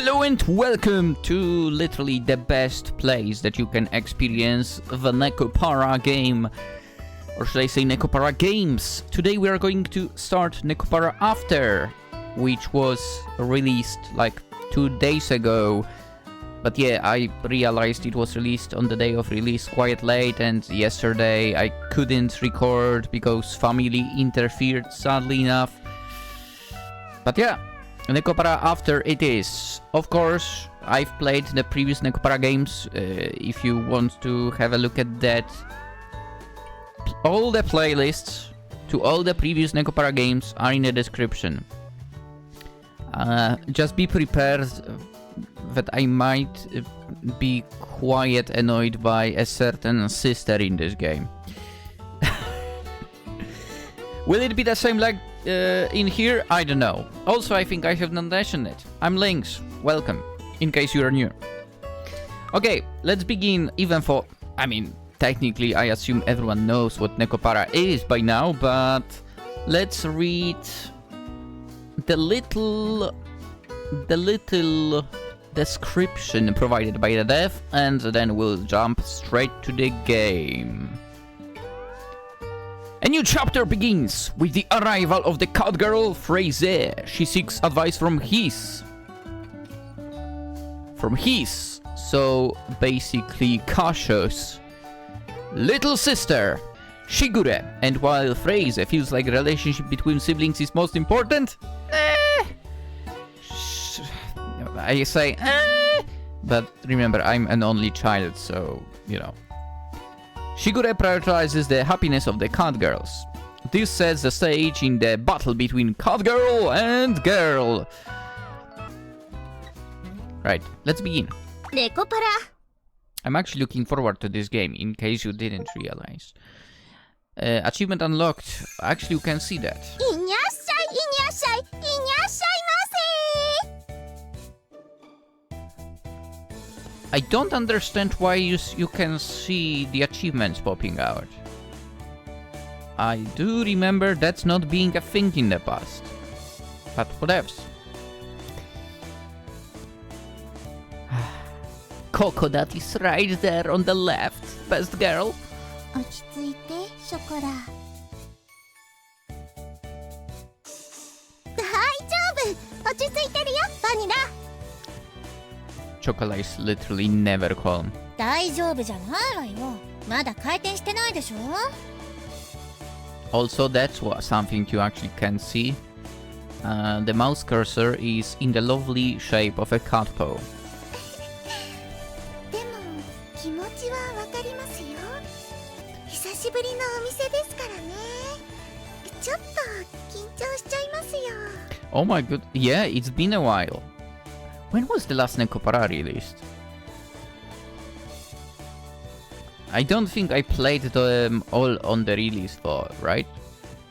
Hello and welcome to literally the best place that you can experience the NEKOPARA game. Or should I say NEKOPARA games. Today we are going to start NEKOPARA After, which was released like 2 days ago. But yeah, I realized it was released on the day of release quite late, and yesterday I couldn't record because family interfered, sadly enough. But yeah, NEKOPARA After it is. Of course, I've played the previous NEKOPARA games. If you want to have a look at that, all the playlists to all the previous NEKOPARA games are in the description. Just be prepared that I might be quite annoyed by a certain sister in this game. Will it be the same like in here? I don't know. Also, I think I have not mentioned it. I'm Lynx. Welcome, in case you are new. Okay, let's begin. Technically, I assume everyone knows what NEKOPARA is by now, but let's read the little description provided by the dev, and then we'll jump straight to the game. A new chapter begins with the arrival of the Catgirl, Fraise. She seeks advice from his, so basically Kashou's little sister, Shigure. And while Fraise feels like the relationship between siblings is most important, I say, but remember, I'm an only child, so, you know. Shigure prioritizes the happiness of the Catgirls. This sets the stage in the battle between Catgirl and Girl. Right, let's begin. NEKOPARA. I'm actually looking forward to this game, in case you didn't realize. Achievement unlocked. Actually, you can see that. I don't understand why you can see the achievements popping out. I do remember that's not being a thing in the past. But whatevs. Coconut is right there on the left, best girl. Chocolate is literally never calm. Also, that's something you actually can see. The mouse cursor is in the lovely shape of a cat paw. Oh my god, yeah, it's been a while. When was the last NEKOPARA released? I don't think I played them all on the release though, right?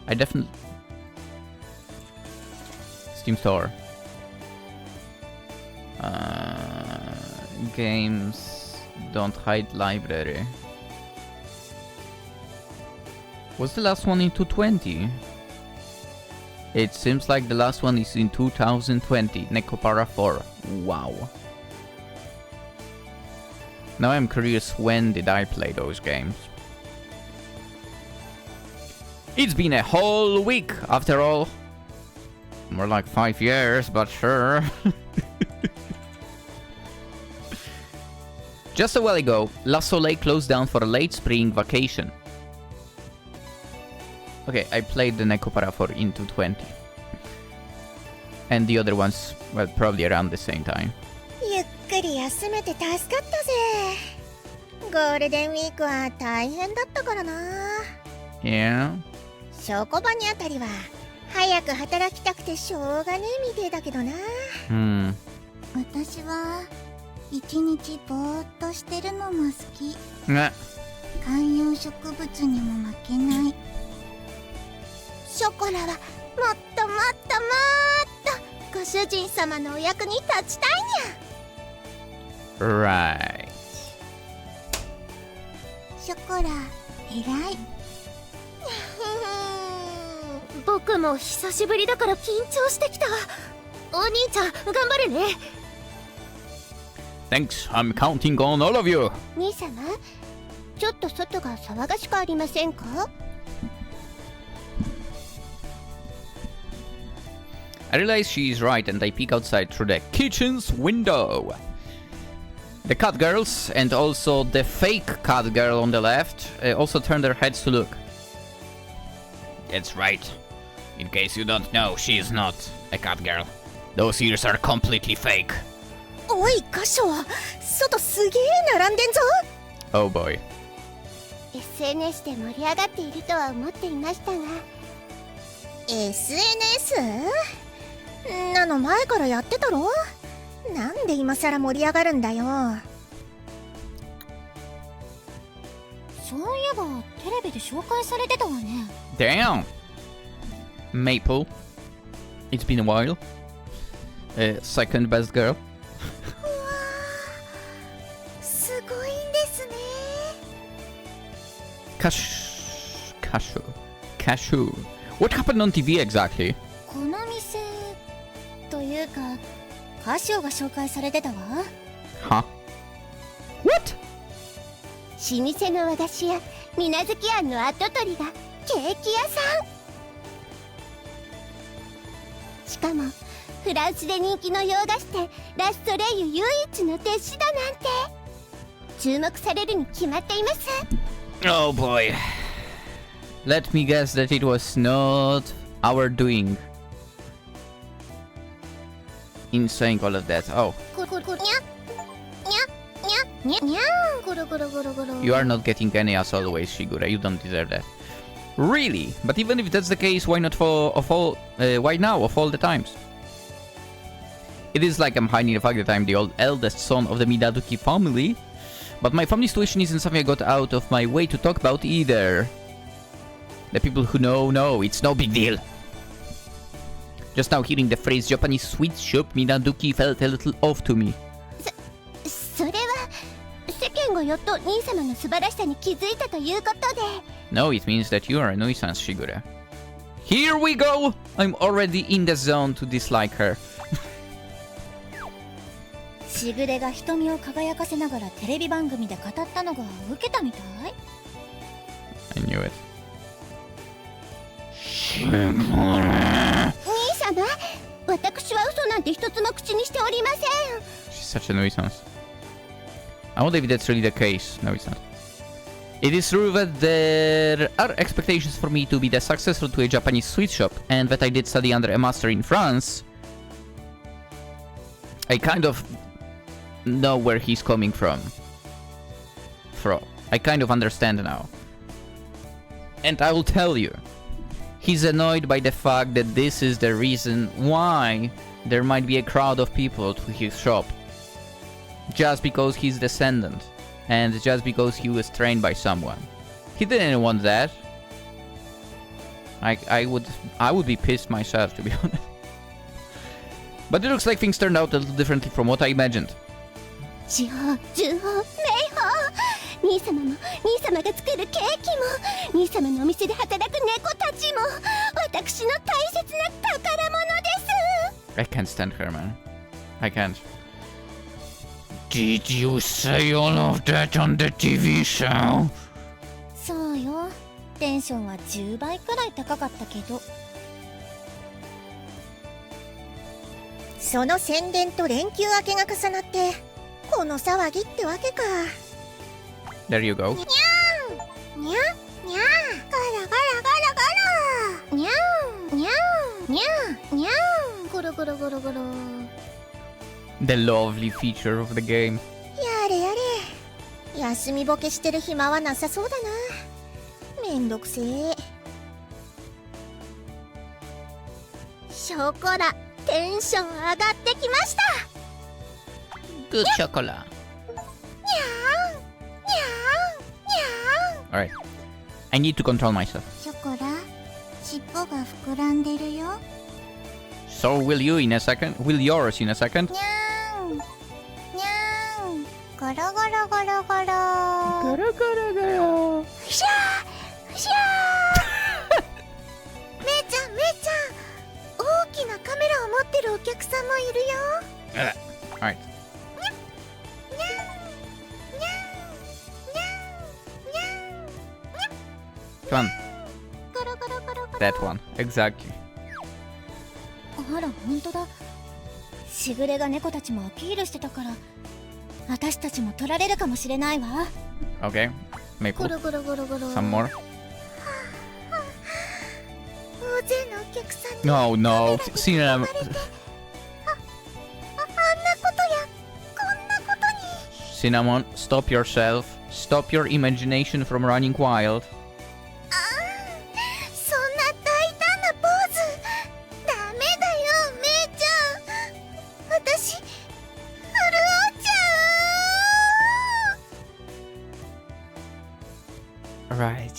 I definitely... Steam Store. Games... Don't hide library. Was the last one in 220? It seems like the last one is in 2020, NEKOPARA 4. Wow. Now I'm curious, when did I play those games? It's been a whole week, after all. More like 5 years, but sure. Just a while ago, La Soleil closed down for a late spring vacation. Okay, I played the NEKOPARA for into 20. And the other ones, well, probably around the same time. Yeah. Right. ショコラ、偉い。僕も久しぶりだから緊張してきた。お兄ちゃん、頑張れね。Thanks, I'm counting on all of you. 兄様、ちょっと外が騒がしくありませんか？ I realize she is right and I peek outside through the kitchen's window. The Catgirls and also the fake Catgirl on the left also turn their heads to look. That's right. In case you don't know, she is not a Catgirl. Those ears are completely fake. おい、カショウ、外すげえ並んでんぞ。 Oh boy. SNS で盛り上がっているとは思っていましたが。SNS？ なの前からやってたろ？なんで今さら盛り上がるんだよ。そういえばテレビで紹介されてたわね。Damn. Maple. It's been a while. Second best girl. すごいんですね。Kashou. What happened on TV exactly? この店というか、カシオが紹介されてたわ。Huh? What? 老舗の和菓子屋水無月庵の跡取りがケーキ屋さん。しかもフランスで人気の洋菓子店ラストレイユ唯一の弟子だなんて。注目されるに決まっています。 Oh boy. Let me guess that it was not our doing in saying all of that. Oh. You are not getting any as always, Shigure. You don't deserve that. Really? But even if that's the case, why not why now of all the times? It is like I'm hiding the fact that I'm the eldest son of the Midaduki family, but my family situation isn't something I got out of my way to talk about either. The people who know, it's no big deal. Just now hearing the phrase Japanese sweet shop Midaduki felt a little off to me. それは世間がやっと兄様の素晴らしさに気づいたということで。 No, it means that you are a nuisance, Shigure. Here we go! I'm already in the zone to dislike her. しぐれが瞳を輝かせながらテレビ番組で語ったのが受けたみたい。 I knew it. 兄様、私は嘘なんて一つも口にしておりません。 She's such a nuisance. I wonder if that's really the case. No, it's not. It is true that there are expectations for me to be the successor to a Japanese sweet shop, and that I did study under a master in France. I kind of know where he's coming from. I kind of understand now. And I will tell you, he's annoyed by the fact that this is the reason why there might be a crowd of people to his shop. Just because he's descendant, and just because he was trained by someone. He didn't want that. I would be pissed myself, to be honest. But it looks like things turned out a little differently from what I imagined. 地方、重宝、名宝。兄様も、兄様が作るケーキも、兄様のお店で働く猫たちも、私の大切な宝物です。 I can't stand her, man. I can't. Did you say all of that on the TV show? そうよ。テンションは10倍くらい高かったけど。その宣伝と連休明けが重なってこの騒ぎってわけか。 There you go. にゃんにゃんにゃんガラガラガラガラにゃんにゃんにゃんにゃんゴロゴロゴロゴロ。 The lovely feature of the game. やれやれ、休みボケしてる暇はなさそうだな。めんどくせえ。ショコラ、テンション上がってきました。 Good chocolate. にゃんにゃんにゃん。 Alright. I need to control myself. ショコラ、尻尾が膨らんでるよ。 So will you in a second? Will yours in a second? にゃんにゃんゴロゴロゴロゴロ。ゴロゴロゴロ。ふしゃーふしゃー。めいちゃんめいちゃん、大きなカメラを持ってるお客さんもいるよ。Alright. Come on. ゴロゴロゴロゴロ。 That one. Exactly. あら、本当だ。しぐれが猫たちもアピールしてたから、私たちも取られるかもしれないわ。Okay. ゴ Maple. ロゴロゴロゴロ。 Some more. 大勢のお客さんに No, no. Cinnamon. あんなことやこんなことに。 Cinnamon, stop yourself. Stop your imagination from running wild. そんな大胆なポーズダメだよ、めいちゃん。私潤っちゃう。 Right.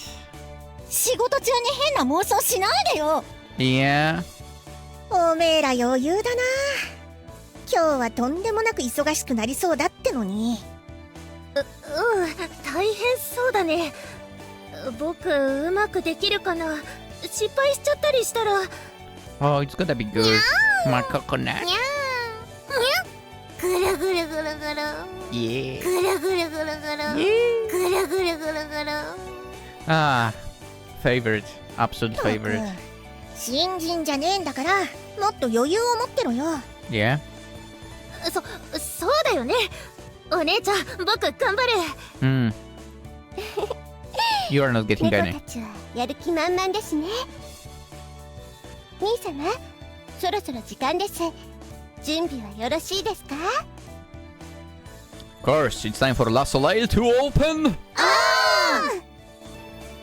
仕事中に変な妄想しないでよ。 Yeah. おめえら余裕だな。今日はとんでもなく忙しくなりそうだってのに。大変そうだね。僕うまくできるかな。失敗しちゃったりしたら。 Oh, it's gonna be good. My coconut. ぐるぐるぐるぐる Yeah. ぐるぐるぐるぐるぐるぐるぐるぐる。 Ah, favorite. Absolute favorite. 新人じゃねえんだからもっと余裕を持ってろよ。 Yeah. そうだよね。お姉ちゃん、僕頑張る。Hmm. You are not getting 猫 any. たちはやる気満々ですね。兄様、そろそろ時間です。準備はよろしいですか？ Of course, it's time for La Soleil to open. あ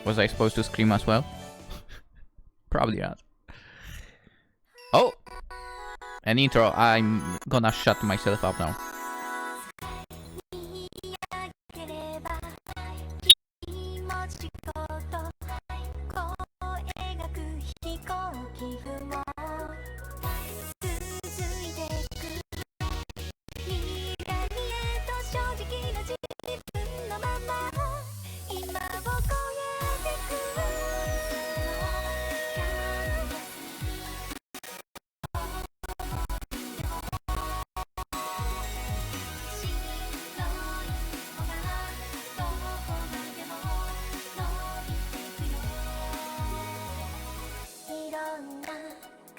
Was I supposed to scream as well? Probably not. Oh! An intro. I'm gonna shut myself up now.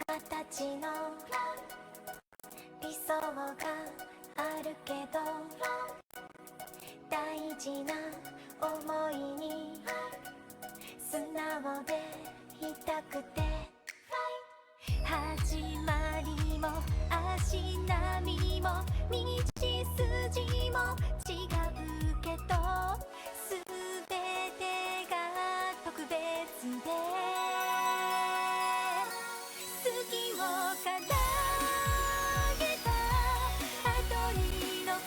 形の理想があるけど大事な思いに素直でいたくて始まりも足並みも道筋も違うけど全てが特別で好きを叶えた後に残っ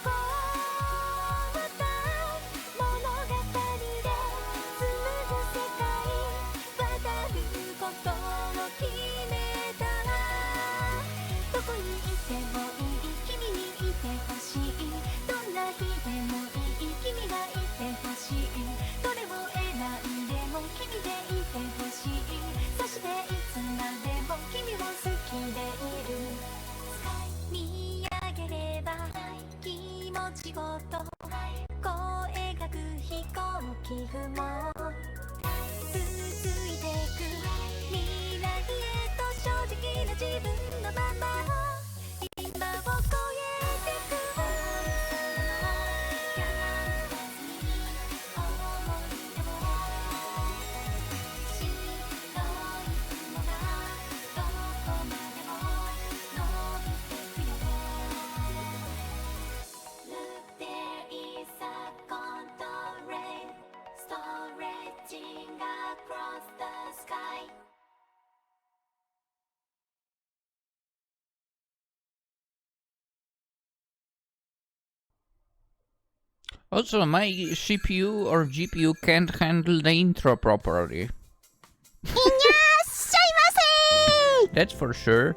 た物語で紡ぐ世界渡ることを決めたどこにいてもいい君にいてほしいどんな日でもいい君がいてほしいどれを選んでも君でいてほしいそしていつまでも君を好きでいる見上げれば気持ちごとこう描く飛行機雲続いてく未来へと正直な自分のまま今を超えてくAlso, my CPU or GPU can't handle the intro properly. That's for sure.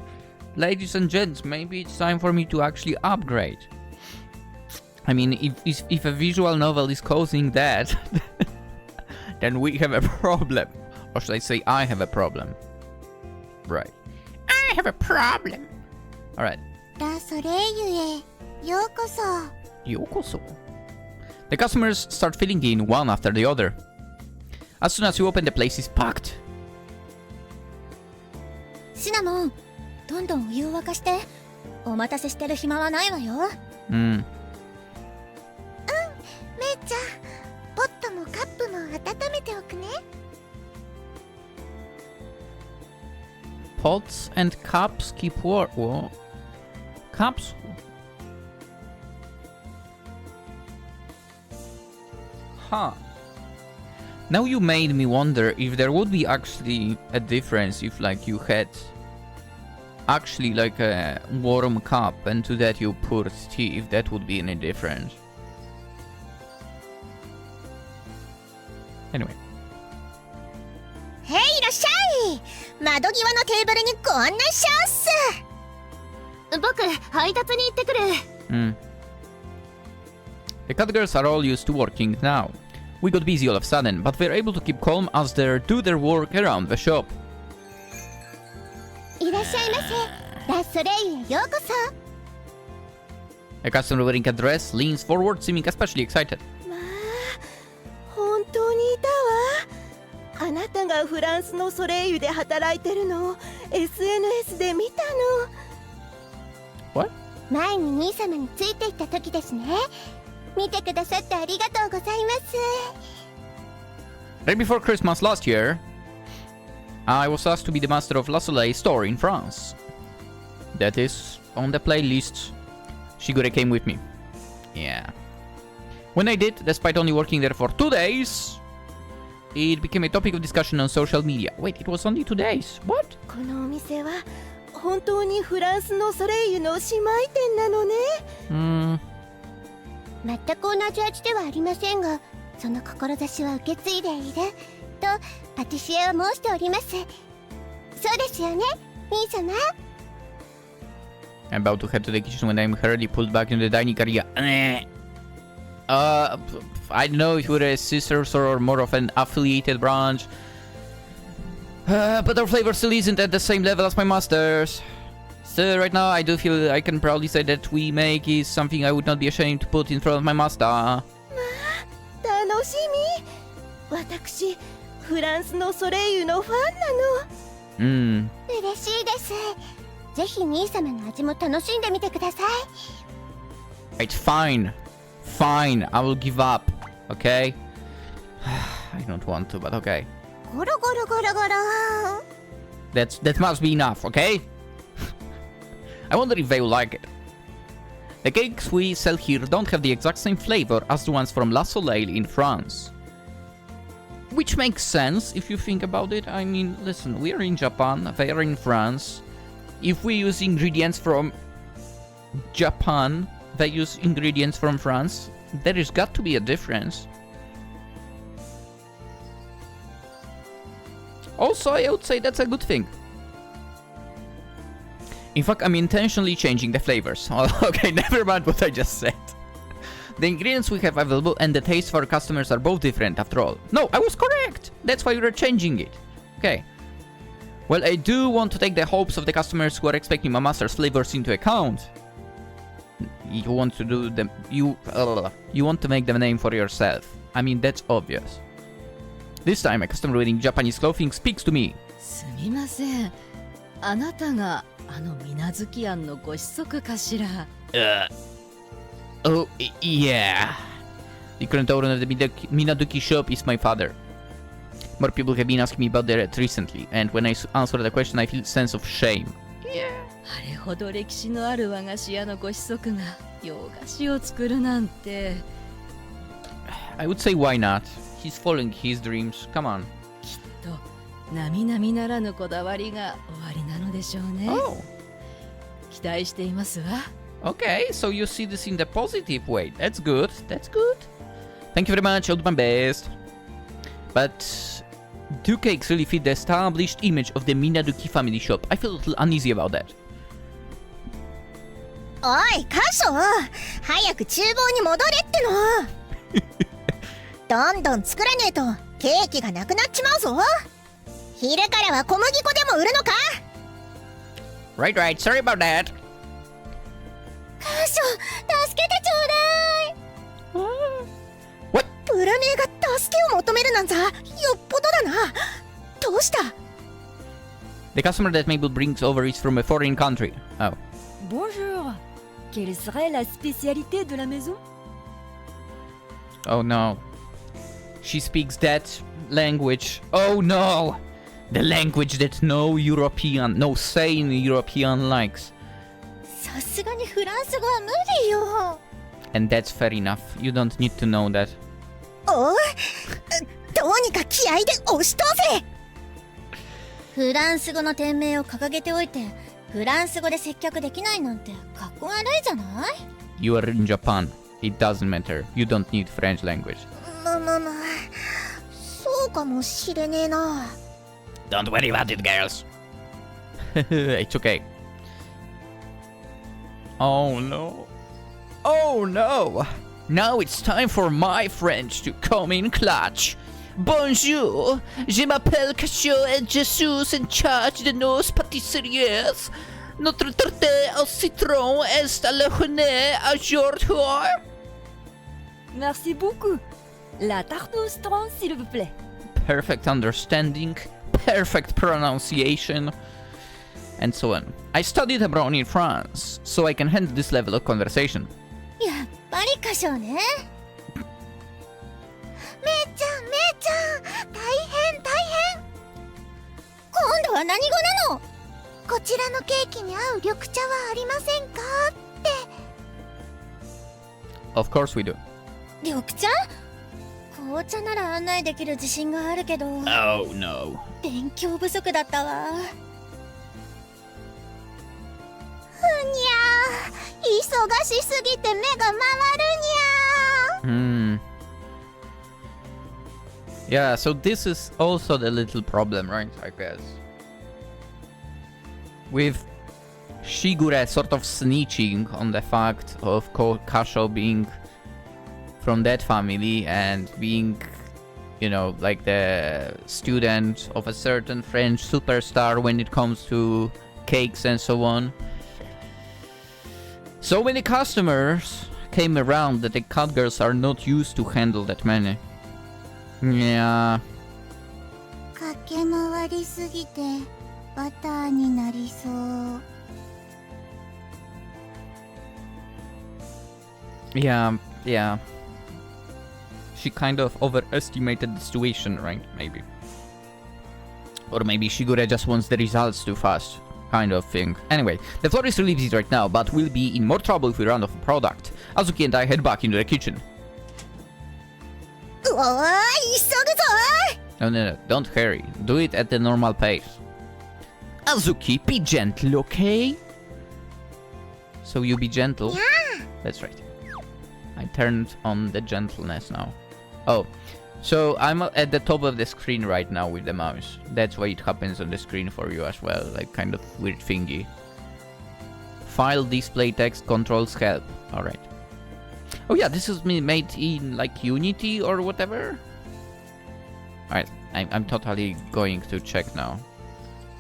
Ladies and gents, maybe it's time for me to actually upgrade. I mean, if a visual novel is causing that, then we have a problem. Or should I say I have a problem? Right. I have a problem. Alright. ラソレイユへようこそ Yokoso. The customers start filling in one after the other. As soon as you open, the place is packed. シナモン、どんどんお湯を沸かして。お待たせしてる暇はないわよ。Mm. メイちゃん、ポットもカップも温めておくね。Pots and cups keep warm. What? Cups? Huh. Now you made me wonder if there would be actually a difference if like you had actually like a warm cup and to that you poured tea, if that would be any different. Anyway. へい、いらっしゃい。窓際のテーブルにご案内します。僕、配達に行ってくる。The Catgirls are all used to working now. We got busy all of a sudden, but we're able to keep calm as they do their work around the shop. いらっしゃいませ。ラ・ソレイユへようこそ。A customer wearing a dress leans forward, seeming especially excited. まあ、本当にいたわ。あなたがフランスのソレイユで働いてるのを SNS で見たの。What? 前に兄様についていった時ですね。見てくださってありがとうございます。Right before Christmas last year, I was asked to be the master of La Soleil store in France. That is on the playlist. Shigure came with me. Yeah. When I did, despite only working there for 2 days, it became a topic of discussion on social media. Wait, it was only 2 days? What? このお店は本当にフランスのソレイユの姉妹店なのね。全く同じ味ではありませんが、その志は受け継いでいるとパティシエは申しております。そうですよね、兄様。I'm about to head to the kitchen when I'm hurriedly pulled back into the dining area. I don't know if we're a sisters or more of an affiliated branch. But our flavor still isn't at the same level as my master's. So right now I do feel I can proudly say that we make is something I would not be ashamed to put in front of my master. まあ、楽しみ。私、フランスのソレイユのファンなの。嬉しいです。ぜひ兄様の味も楽しんでみてください。It's fine. Fine, I will give up. Okay? I don't want to, but okay. ゴロゴロゴロゴロ。That must be enough, okay? I wonder if they will like it. The cakes we sell here don't have the exact same flavor as the ones from La Soleil in France. Which makes sense if you think about it. I mean, listen, we are in Japan, they are in France. If we use ingredients from Japan, they use ingredients from France, there has got to be a difference. Also, I would say that's a good thing. In fact, I'm intentionally changing the flavors. Okay, never mind what I just said. The ingredients we have available and the taste for customers are both different after all. No, I was correct! That's why we're changing it. Okay. Well, I do want to take the hopes of the customers who are expecting my master's flavors into account. You want to do them... You want to make them a name for yourself. I mean, that's obvious. This time, a customer wearing Japanese clothing speaks to me. すみません。あなたがあの水無月庵のご子息かしら。Oh, yeah. The current owner of the Minaduki shop is my father. More people have been asking me about that recently, and when I answer the question, I feel a sense of shame. Yeah. あれほど歴史のある和菓子屋のご子息が洋菓子を作るなんて。I would say why not? He's following his dreams. Come on. きっと並々ならぬこだわりがおありなのでしょうね。Oh. 期待していますわ。Okay, so you see this in the positive way. That's good. That's good. Thank you very much. I'll do my best. But do cakes really fit the established image of the Minaduki family shop? I feel a little uneasy about that. おい、カショウ、早く厨房に戻れっての。どんどん作らねえとケーキがなくなっちまうぞ。昼からは小麦粉でも売るのか？ Right, right. Sorry about that. カショウ、助けてちょうだい。What? ブラメーが助けを求めるなんざよっぽどだな。どうした？ The customer that Mabel brings over is from a foreign country. Oh. Bonjour. Quelle serait la spécialité de la maison? Oh no. She speaks that language. Oh no! The language that no sane European likes. さすがにフランス語は無理よ。 And that's fair enough. You don't need to know that. おう、どうにか気合で押し通せ。フランス語の店名を掲げておいて、フランス語で接客できないなんてかっこ悪いじゃない？ You are in Japan. It doesn't matter. You don't need French language. そうかもしれねえな。Don't worry about it, girls. It's okay. Oh no. Oh no. Now it's time for my French to come in clutch. Bonjour, je m'appelle Kashou et je suis in charge de nos pâtisseries. Notre tarte au citron est à la journée aujourd'hui. Merci beaucoup. La tarte au citron, s'il vous plaît. Perfect understanding, perfect pronunciation, and so on. I studied abroad in France, so I can handle this level of conversation. やっぱり歌唱ね。めいちゃん大変今度は何語なの？こちらのケーキに合う緑茶はありませんかって。 Of course we do. 緑茶？紅茶なら案内できる自信があるけど。 Oh no. 勉強不足だったわ。ふにゃー、忙しすぎて目が回るにゃー。Yeah, so this is also the little problem, right? I guess. With Shigure sort of snitching on the fact of Kashou being from that family and being, you know, like the student of a certain French superstar when it comes to cakes and so on. So many customers came around that the Catgirls are not used to handle that many. Yeah. 駆け回りすぎてバターになりそう。 Yeah. She kind of overestimated the situation, right? Maybe. Or maybe Shigure just wants the results too fast. Kind of thing. Anyway, the floor is really busy right now, but we'll be in more trouble if we run out of product. Azuki and I head back into the kitchen. うおー、急ぐぞー。 No, don't hurry. Do it at the normal pace. Azuki, be gentle, okay? So you be gentle? Yeah. That's right. I turned on the gentleness now. Oh, so I'm at the top of the screen right now with the mouse. That's why it happens on the screen for you as well, like kind of weird thingy. File display text controls help. Alright. Oh yeah, this is made in like Unity or whatever. Alright, I'm totally going to check now.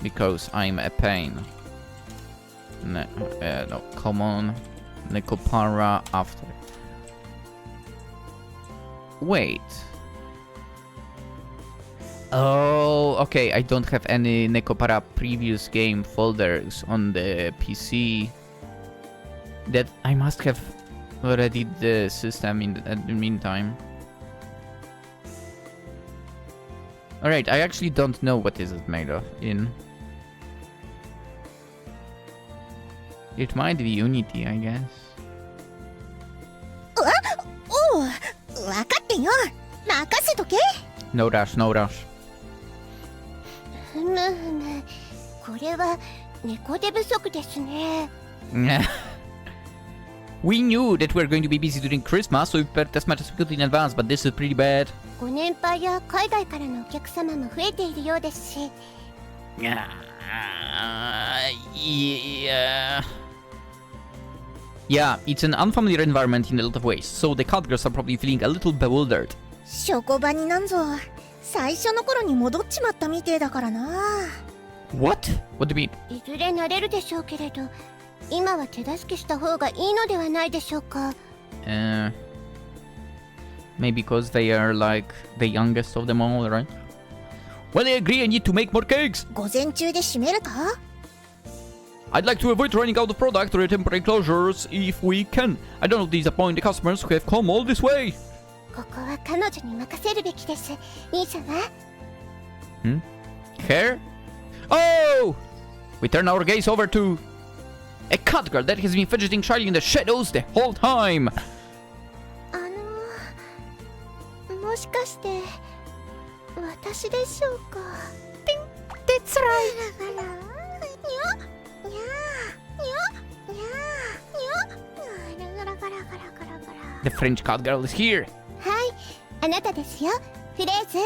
Because I'm a pain. No, come on. NEKOPARA After. Wait. Oh, okay, I don't have any NEKOPARA previous game folders on the PC. That I must have already the system in the meantime. Alright, I actually don't know what is it made of in. It might be Unity, I guess. おう、分かってよ。任せとけ。 No rush, no rush. ふむふむ、これは猫手不足ですね。We knew that we were going to be busy during Christmas, so we prepared as much as we could in advance, but this is pretty bad. ご年配や海外からのお客様も増えているようですし。Yeah. Yeah, it's an unfamiliar environment in a lot of ways, so the Catgirls are probably feeling a little bewildered. 職場になんぞ最初の頃に戻っちまったみてえだからな。 What? What do you mean? いずれ慣れるでしょうけれど、今は手助けした方がいいのではないでしょうか。Maybe because they are like the youngest of them all, right? Well, I agree, I need to make more cakes. 午前中で閉めるか？ I'd like to avoid running out of product or temporary closures if we can. I don't disappoint the customers who have come all this way. ここは彼女に任せるべきです、兄様。Hair? Oh! We turn our gaze over to a Catgirl that has been fidgeting shyly in the shadows the whole time. もしかして私でしょうか？ That's right. にゃにゃにゃにゃガラガラガラガラガラガラ。 The French Catgirl is here. はい、あなたですよ、フレーズ。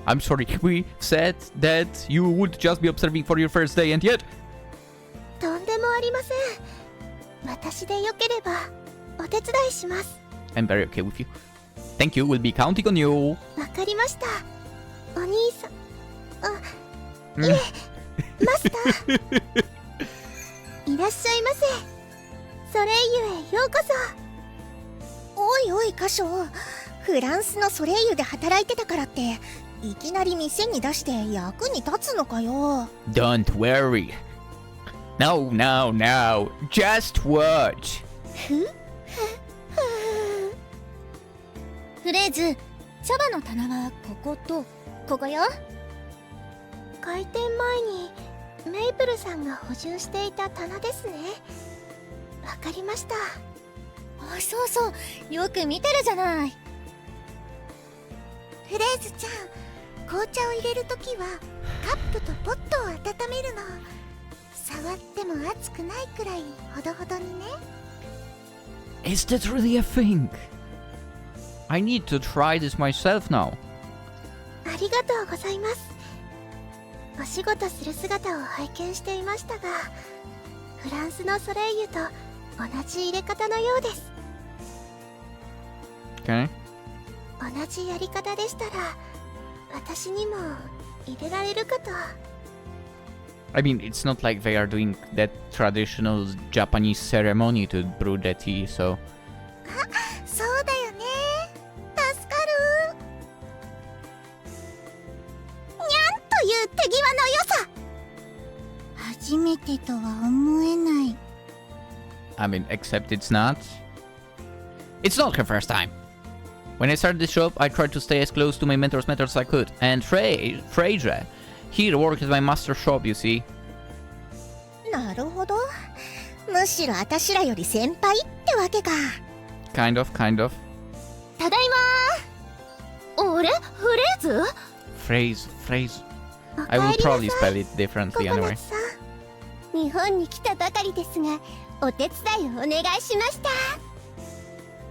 I'm sorry, we said that you would just be observing for your first day and yet... とんでもありません。私でよければお手伝いします。 I'm very okay with you. Thank you, we'll be counting on you. わかりました。お兄さん。いえ、マスター。いらっしゃいませ。ソレイユへようこそ。おいおいカショ、フランスのソレイユで働いてたからっていきなり店に出して役に立つのかよ。 Don't worry. No, no, no. Just watch. フレーズ、茶葉の棚はこことここよ。開店前にメイプルさんが補充していた棚ですね。わかりました。あ、そうそう、よく見てるじゃない。フレーズちゃん、紅茶を入れるときはカップとポットを温めるの。触っても熱くないくらいほどほどにね。 Is that really a thing? I need to try this myself now. ありがとうございます。お仕事する姿を拝見していましたが、フランスのソレイユと同じ入れ方のようです。 Okay. 同じやり方でしたら私にも入れられるかと。 I mean, it's not like they are doing that traditional Japanese ceremony to brew the tea, so... そうだよね。助かる。にゃんという手際の良さ。初めてとは思えない。 I mean, except it's not. It's not her first time. When I started the shop, I tried to stay as close to my mentor's methods as I could. And Fraise, he worked at my master's shop, you see. なるほど。むしろ私らより先輩ってわけか。Kind of. ただいま。俺？フレーズ？ Fraise. I will probably spell it differently ココナ anyway. ツさん、日本に来たばかりですが、お手伝いをお願いしました。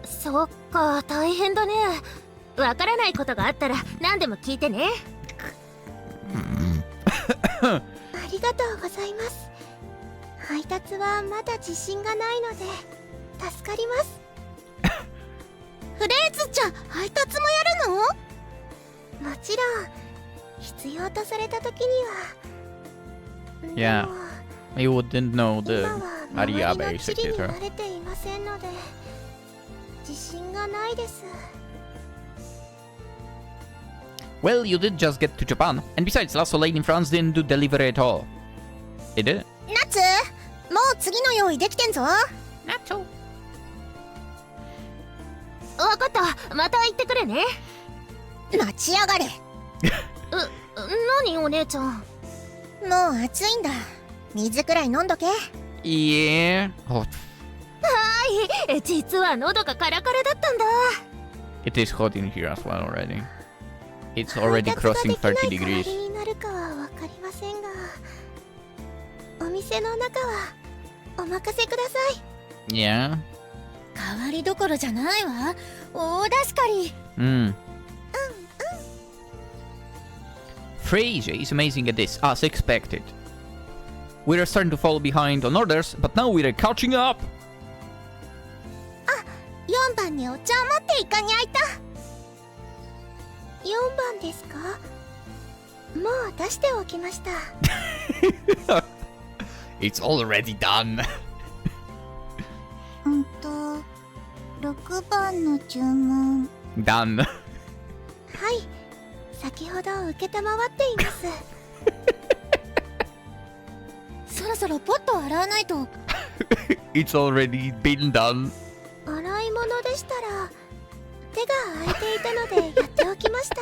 そっか、大変だね。わからないことがあったら何でも聞いてね。ありがとうございます。配達はまだ自信がないので助かります。フレーズちゃん、配達もやるの？もちろん、必要とされた時には。 Yeah. でも You wouldn't know 今 the は周り area の地理 basically. に慣れていませんので自信がないです。 Well, you did just get to Japan. And besides, last Soleil in France didn't do delivery at all. It did? ナツ、もう次の用意できてんぞ。 Not so. わかった、また行ってくれね。待ちやがれ。何お姉ちゃん。もう暑いんだ。水くらい飲んどけ。 Yeah. Oh, はい、実は喉がカラカラだったんだ。 it is hot in here as well already. It's already crossing 30 degrees. になるかはわかりませんが、お店の中はお任せください。 Yeah. 代わりどころじゃないわ。大助かり。 Fraise is amazing at this, as expected. We are starting to fall behind on orders, but now we are catching up. 4番にお茶を持っていかにゃいた。4番ですか？もう出しておきました。It's already done. 6番の注文。Done. はい、先先ほど承っていますそろそろポットを洗わないと It's already been done. 洗い物でしたら手が空いていたのでやっておきました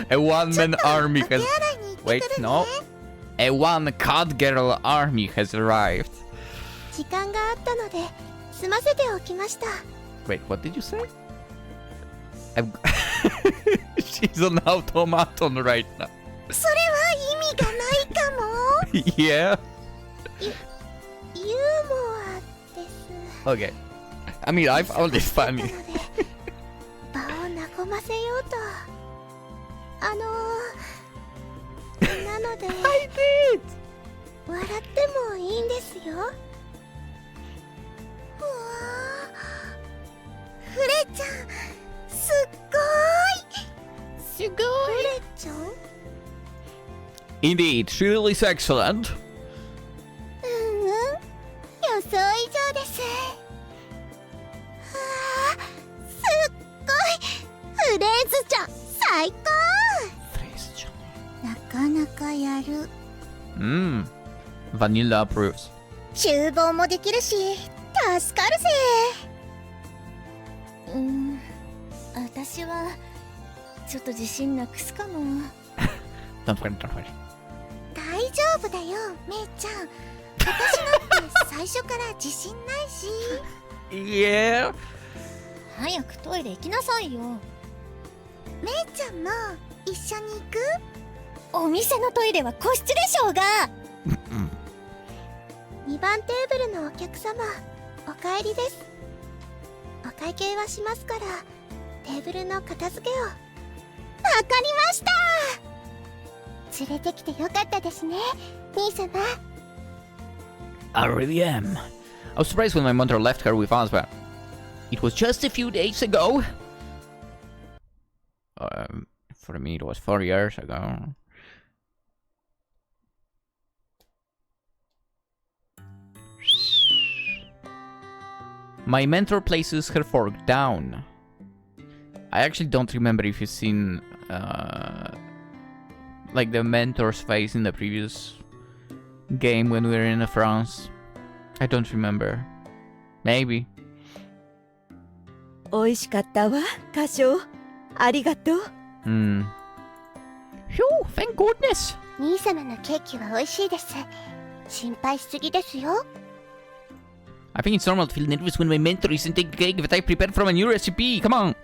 A one-man army お手 has... 洗いに行ってくる Wait, ね no. A one Catgirl army has arrived. 時間があったので済ませておきました Wait, what did you say? She's on automaton right now. それは意味がないかも Yeah? ユーモアです Okay. I mean, I found it funny. 場を和ませようとなので I did! 笑ってもいいんですようわーフレちゃんすっごいフレちゃん Indeed, she really is excellent. 予想以上ですはあすっごいフレーズちゃん最高 Fraise なかなかやる Vanilla approves. 厨房もできるし助かるぜ私はちょっと自信なくすかも。 Don't worry, don't worry. 大丈夫だよめいちゃん私なんて最初から自信ないし Yeah? 早くトイレ行きなさいよめいちゃんも一緒に行くお店のトイレは個室でしょうが2番テーブルのお客様お帰りですお会計はしますからテーブルの片付けをわかりました連れてきてよかったですね兄様 I really am. I was surprised when my mother left her with us, but it was just a few days ago. For me, it was 4 years ago. My mentor places her fork down. I actually don't remember if you've seen like the mentor's face in the previous game when we were in France. I don't remember. Maybe. 美味しかったわ、カショー。ありがとう。Phew, thank goodness. 兄様のケーキは美味しいです心配しすぎですよ I think it's normal to feel nervous when my mentor isn't taking cake that I prepared from a new recipe. Come on.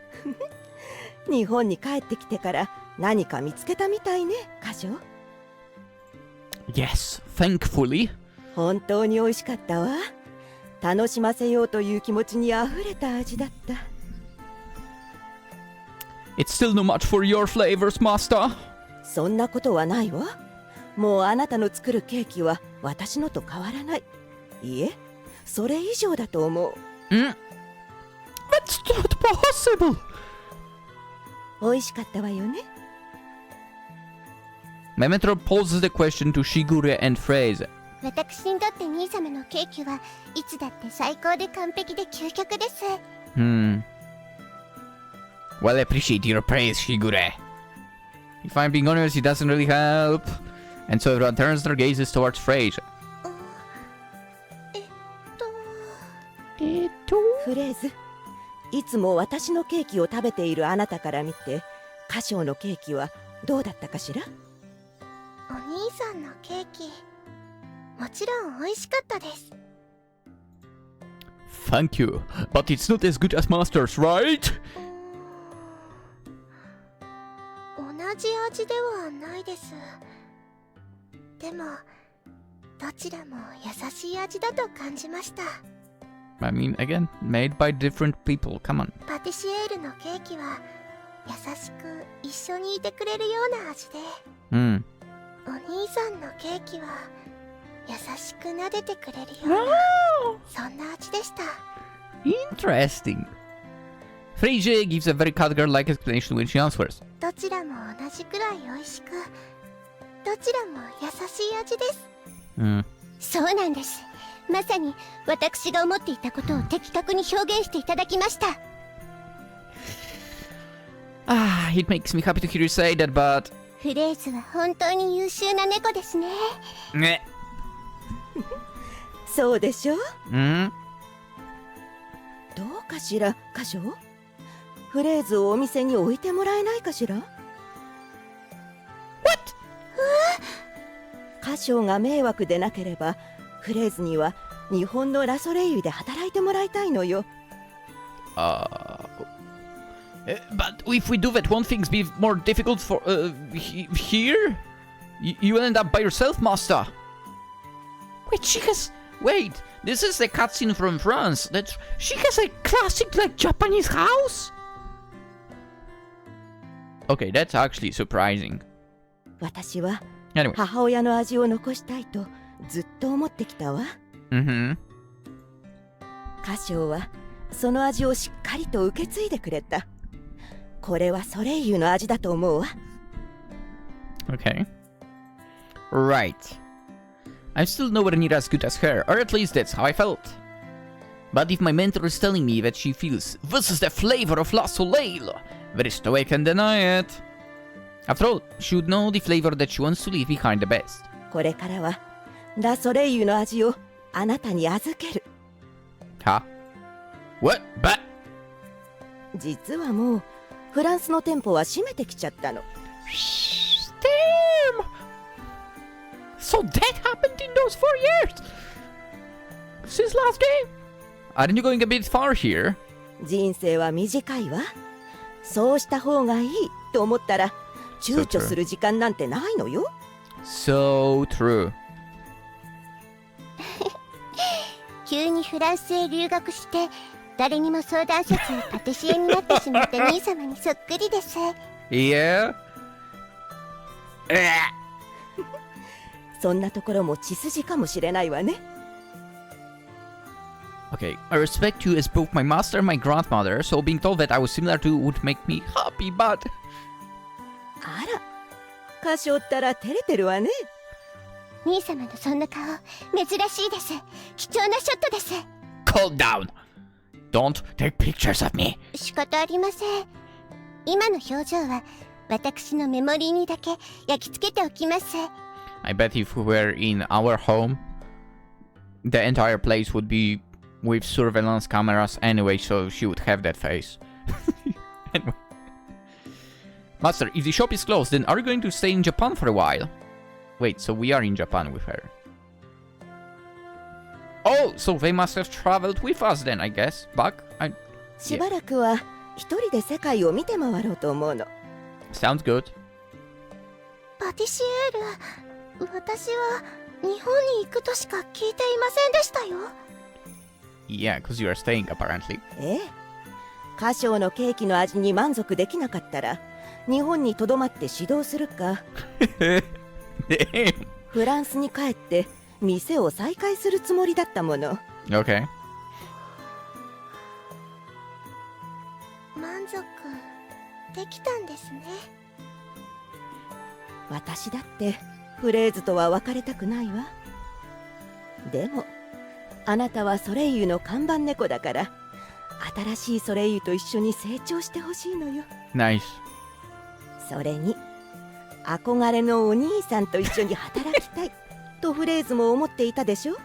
日本に帰ってきてから何か見つけたみたいね、カショー。Yes, thankfully. 本当に美味しかったわ。楽しませようという気持ちにあふれた味だった。It's still no much for your flavors, master. そんなことはないわ。もうあなたの作るケーキは私のと変わらない。いえ、それ以上だと思う。That's not possible. 美味しかったわよね。My mentor poses the question to Shigure and Fraise. 私にとって兄様のケーキはいつだって最高で完璧で究極です Well, I appreciate your praise, Shigure. If I'm being honest, it doesn't really help. And so everyone turns their gazes towards Fraise. フレーズ、いつも私のケーキを食べているあなたから見て、カショーのケーキはどうだったかしら？お兄さんのケーキもちろん美味しかったです Thank you, but it's not as good as Master's, right? 同じ味ではないですでもどちらも優しい味だと感じました I mean, again, made by different people. Come on. パティシエールのケーキは優しく一緒にいてくれるような味でお兄さんのケーキは優しく撫でてくれるようなそんな味でした Interesting. Fraise gives a very Catgirl-like explanation when she answers. どちらも同じくらい美味しくどちらも優しい味ですそうなんですまさに私が思っていたことを的確に表現していただきました Ah, it makes me happy to hear you say that, but... フレーズは本当に優秀な猫ですね。ね。そうでしょ。ん？どうかしら、カショ？フレーズをお店に置いてもらえないかしら？ What？ カショが迷惑でなければ、フレーズには日本のラソレイユで働いてもらいたいのよ。But if we do that, won't things be more difficult for here? You will end up by yourself, master. Wait, she has. Wait, this is the cutscene from France. She has a classic like Japanese house. Okay, that's actually surprising. 私は Anyway. 母親の味を残したいとずっと思ってきたわ。カショはその味をしっかりと受け継いでくれた。これはソレイユの味だと思うわ。Okay. Right. I'm still nowhere near as good as her, or at least that's how I felt. But if my mentor is telling me that she feels this is the flavor of La Soleil, there is no way I can deny it. After all, she would know the flavor that she wants to leave behind the best. これからはラソレイユの味をあなたに預ける。Huh? What? But... 実はもうフランスの店舗は閉めてきちゃったの。Damn! So that happened in those 4 years! Since last game? Aren't you going a bit far here? 人生は短いわ。そうした方がいいと思ったら躊躇する時間なんてないのよ。So true. 急にフランスへ留学して誰にも相談せずパティシエになってしまった兄様にそっくりです。Yeah? そんなところも血筋かもしれないわね。Okay, I respect you as both my master and my grandmother, so being told that I was similar to would make me happy, but... あら、カショったら照れてるわね。兄様のそんな顔珍しいです。貴重なショットです。 Calm down! Don't take pictures of me! 仕方ありません。今の表情は私のメモリーにだけ焼き付けておきます。 I bet if we were in our home, the entire place would be with surveillance cameras anyway, so she would have that face. Anyway. Master, if the shop is closed, then are you going to stay in Japan for a while? Wait, so we are in Japan with her. Oh, so they must have traveled with us then, I guess. Back? しばらくは一人で世界を見て回ろうと思うの。Sounds good. パティシエール、私は日本に行くとしか聞いていませんでしたよ。Yeah, because you are staying apparently. ええ。カショのケーキの味に満足できなかったら日本にとどまって指導するかフランスに帰って店を再開するつもりだったもの。 Okay. 満足できたんですね。私だってフレーズとは別れたくないわ。でもあなたはソレイユの看板猫だから新しいソレイユと一緒に成長してほしいのよ。 Nice. それに憧れのお兄さんと一緒に働きたいとフレーズも思っていたでしょ。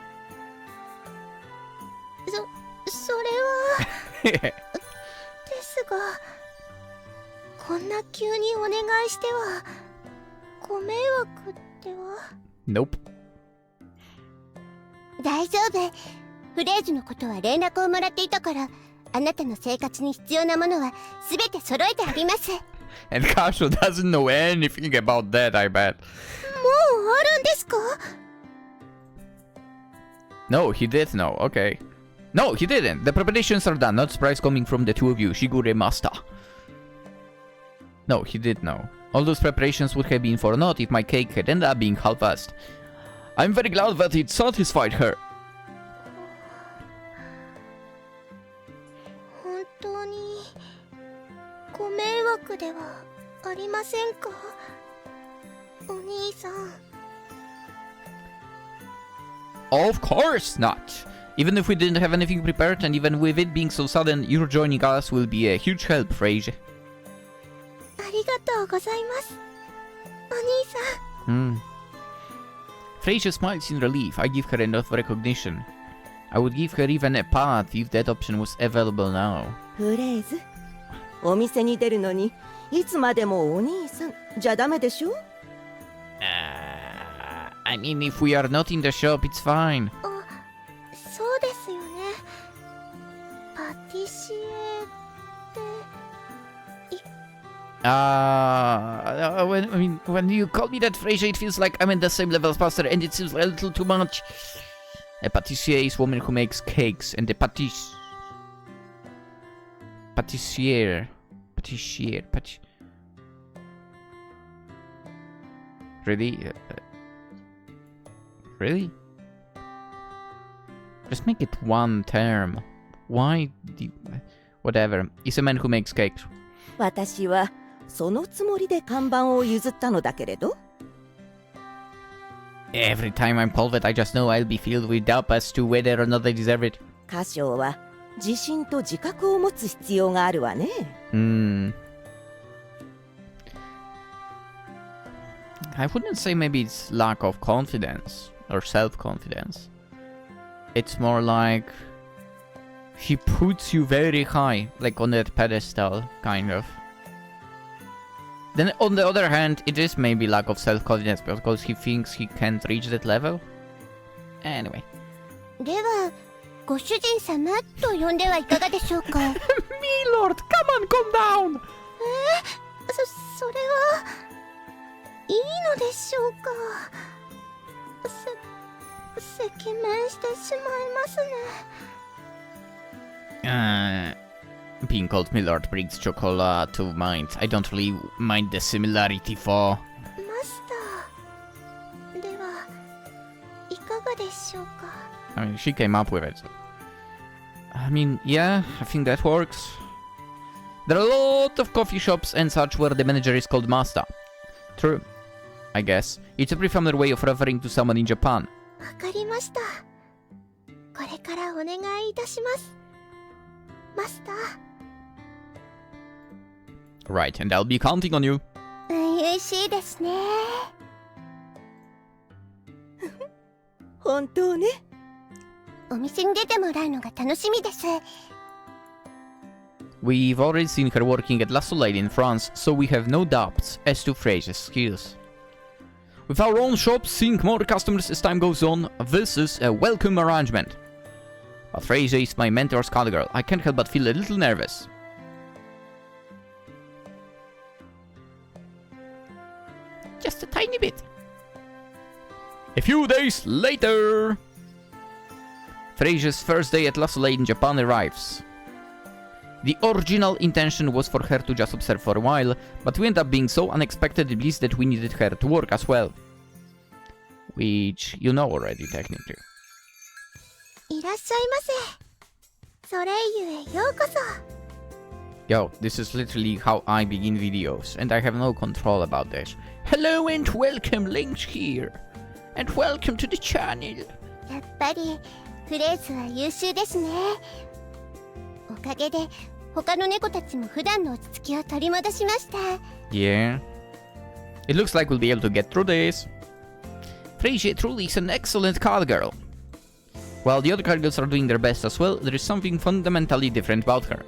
それはですが、こんな急にお願いしてはご迷惑では。 Nope. 大丈夫。フレーズのことは連絡をもらっていたから、あなたの生活に必要なものはすべて揃えてあります。 And Kashou doesn't know anything about that, I bet. もうあるんですか？ No, he did know. Okay. No, he didn't. The preparations are done. Not surprise coming from the two of you, Shigure master. No, he did know. All those preparations would have been for naught if my cake had ended up being half-assed. I'm very glad that it satisfied her. 本当にご迷惑ではありませんか？お兄さん。 Of course not. Even if we didn't have anything prepared, and even with it being so sudden, your joining us will be a huge help, Fraise. りがとうございます。お兄さん。Fraise smiles in relief. I give her enough recognition. I would give her even a path if that option was available now. フレーズ、お店に出るのにいつまでもお兄さんじゃダメでしょ？ I mean, if we are not in the shop, it's fine. そうですよね。パティシエって。when you call me that, Fraise, it feels like I'm in the same level as Pastor, and it seems a little too much. A pâtissier is a woman who makes cakes, and a pâtissier. Really? Really? Just make it one term. Why do you... Whatever. It's a man who makes cakes. 私はそのつもりで看板を譲ったのだけれど。Every time I'm called that, I just know I'll be filled with doubt as to whether or not I deserve it. カショーは自信と自覚を持つ必要があるわね。I wouldn't say maybe it's lack of confidence or self-confidence. It's more like he puts you very high, like on that pedestal, kind of. Then on the other hand, it is maybe lack of self-confidence because he thinks he can't reach that level. Anyway. では、ご主人様と呼んではいかがでしょうか？ Me lord, come on, calm down! それは、いいのでしょうか？赤面してしまいますね。Being called Milord brings chocolate to mind. I don't really mind the similarity for... マスター。では、いかがでしょうか？ I mean, she came up with it. I mean, yeah, I think that works. There are a lot of coffee shops and such where the manager is called Master. True, I guess. It's a pretty familiar way of referring to someone in Japan. わかりました。これからお願いいたします。マスター。Right, and I'll be counting on you. 嬉しいですね。本当ね。お店に出てもらうのが楽しみです。We've already seen her working at La Soleil in France, so we have no doubts as to Fraise's skills. With our own shop seeing more customers as time goes on, this is a welcome arrangement. But Fraise is my mentor's Catgirl. I can't help but feel a little nervous. Just a tiny bit. A few days later, Fraise's first day at La Soleil in Japan arrives. The original intention was for her to just observe for a while, but we ended up being so unexpectedly pleased that we needed her to work as well. Which you know already, technically. いらっしゃいませ。ソレイユへようこそ。Yo, this is literally how I begin videos, and I have no control about this. Hello and welcome, Lynx here. And welcome to the channel. やっぱりフレーズは優秀ですね。おかげで他の猫たちも普段の落ち着きを取り戻しました。Yeah. It looks like we'll be able to get through this. Fraise truly is an excellent Catgirl. While the other Catgirls are doing their best as well, there is something fundamentally different about her.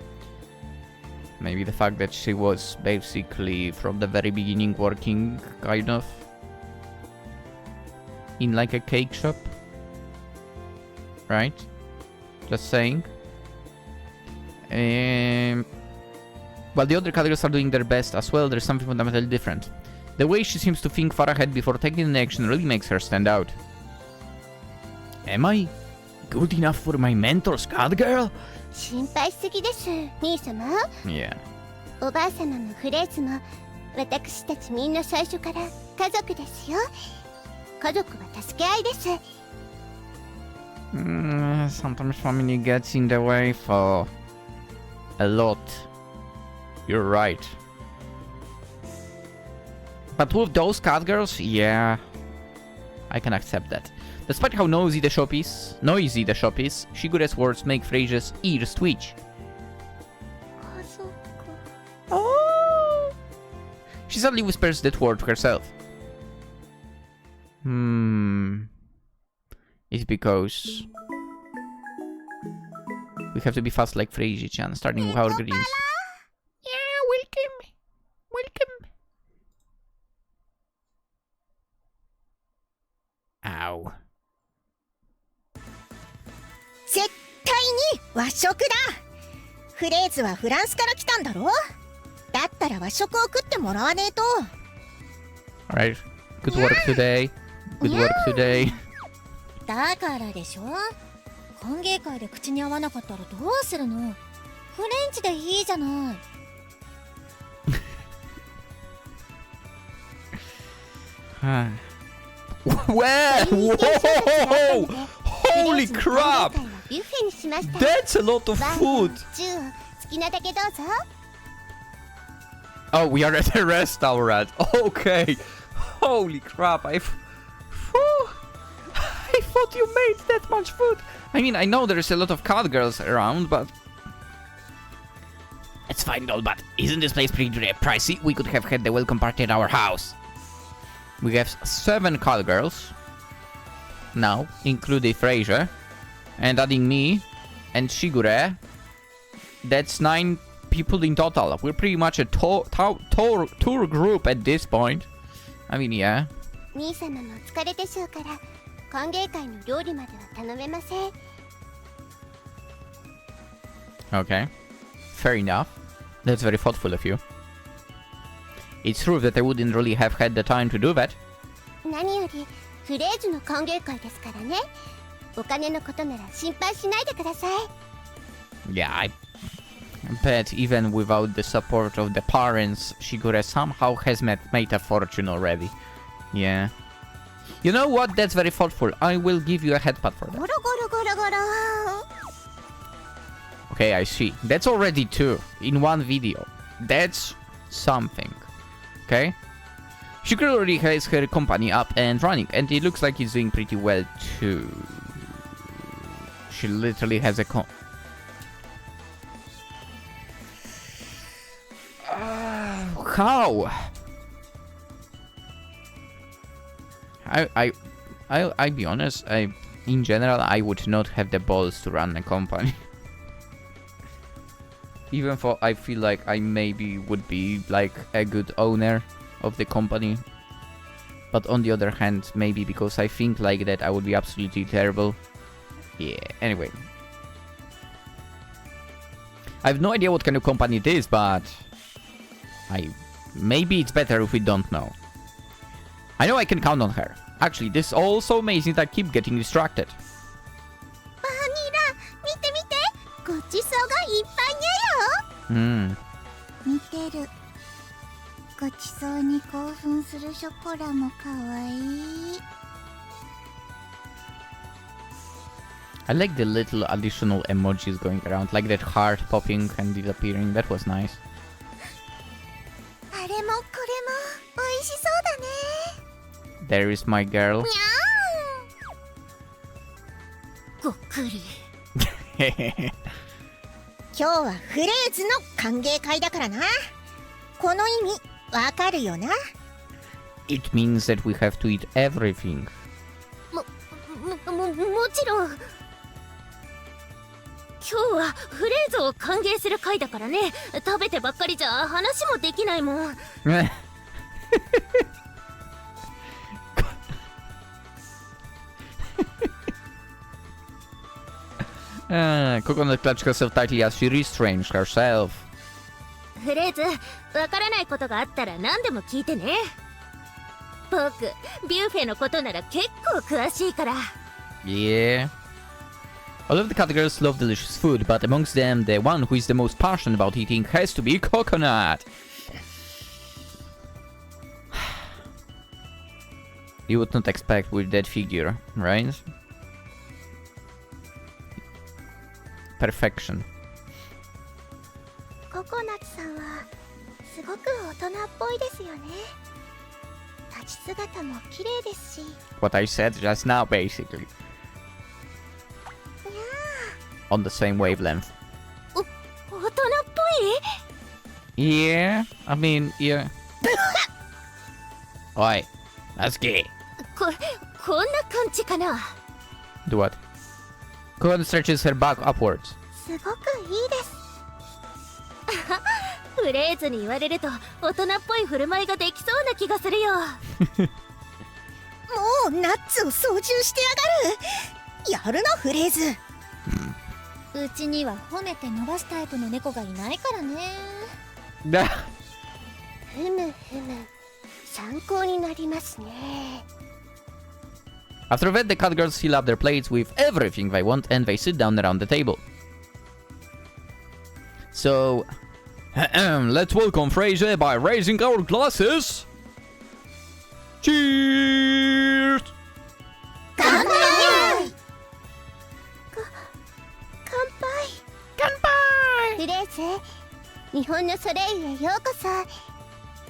Maybe the fact that she was basically from the very beginning working, kind of, in like a cake shop. Right? Just saying. While the other Catgirls are doing their best as well, there's something fundamentally different. The way she seems to think far ahead before taking an action really makes her stand out. Am I good enough for my mentor's Catgirl? 心配しすぎです、兄様。Yeah. おばあ様もフレーズも私たちみんな最初から家族ですよ。家族は助け合いです。Sometimes family gets in the way for a lot. You're right. But with those Catgirls, yeah, I can accept that. Despite how noisy the shop is, Shigure's words make Fraise's ears twitch. Oh. She suddenly whispers that word to herself. It's because we have to be fast like Fraise-chan, starting with our greens. Yeah, welcome. Welcome. Ow. 絶対に和食だ。フレーズはフランスから来たんだろ。だったら和食を食ってもらわねえと。Alright, good work today. Good work today. だからでしょ。歓迎会で口に合わなかったらどうするの。フレンチでいいじゃない。Where? Whoa! Holy crap! That's a lot of food! Oh, we are at a restaurant. Okay. Holy crap! I thought you made that much food. I mean, I know there's a lot of Catgirls around, but it's fine, though. But isn't this place pretty pricey? We could have had the welcome party at our house. We have 7 Catgirls now, including Fraise, and adding me and Shigure. That's 9 people in total. We're pretty much a tour group at this point. I mean, yeah. Okay, fair enough. That's very thoughtful of you. It's true that I wouldn't really have had the time to do that. Yeah, I bet even without the support of the parents, Shigure somehow has made a fortune already. Yeah. You know what? That's very thoughtful. I will give you a headbutt for that. Okay, I see. That's already 2 in one video. That's something. Okay? Shigure already has her company up and running, and it looks like it's doing pretty well too. She literally has a how? I'll be honest, in general, I would not have the balls to run a company. Even though I feel like I maybe would be like a good owner of the company. But on the other hand, maybe because I think like that I would be absolutely terrible. Yeah, anyway. I have no idea what kind of company it is, but maybe it's better if we don't know. I know I can count on her. Actually, this is all so amazing that I keep getting distracted. I like the little additional emojis going around, like that heart popping and disappearing. That was nice. There is my girl. 今日はフレーズの歓迎会だからな。この意味わかるよな。It means that we have to eat everything. もちろん。今日はフレーズを歓迎する会だからね。食べてばっかりじゃ話もできないもん。Coconut clutched herself tightly as she restrained herself. フレーズ、わからないことがあったら何でも聞いてね。僕、ビュッフェのことなら結構詳しいから。Yeah. All of the Catgirls love delicious food, but amongst them, the one who is the most passionate about eating has to be Coconut. You would not expect with that figure, right? Perfection. ココナツさんはすごく大人っぽいですよね。立ち姿も綺麗ですし。What I said just now, basically. On the same wavelength. 大人っぽい？ Yeah, I mean, yeah. Oi, Natsuki. こんな感じかな。 Do what? Kuhan stretches her back upwards. すごくいいです。フレーズに言われると大人っぽい振る舞いができそうな気がするよ。もうナッツを操縦してやがる。やるなフレーズ。うちには褒めて伸ばすタイプの猫がいないからね。ふむふむ、参考になりますね。 After a bit, the Catgirls fill up their plates with everything they want and they sit down around the table. So, let's welcome Fraise by raising our glasses. Cheers! 乾杯。乾杯。フレーズ、日本のソレイユへようこそ。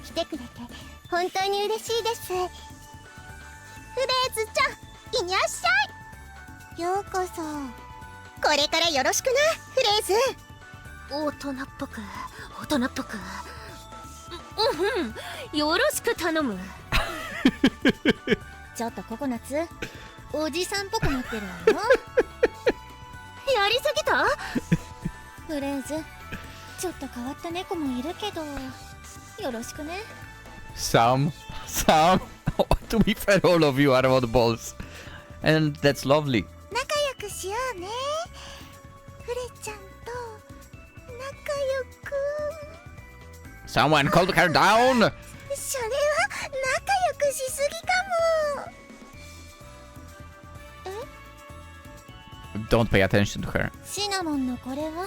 来てくれて本当に嬉しいです。フレーズちゃん、いにゃっしゃい。ようこそ。これからよろしくな、フレーズ。大人っぽく、大人っぽく。よろしく頼む。ちょっとココナッツ、おじさんっぽくなってるわよ。やりすぎた？フレーズ、ちょっと変わった猫もいるけど、よろしくね。Some. To be fair, all of you are odd balls. And that's lovely. 仲良くしようね。フレちゃんと仲良く。Someone called her down! それは仲良くしすぎかも。Don't pay attention to her. シナモンのこれは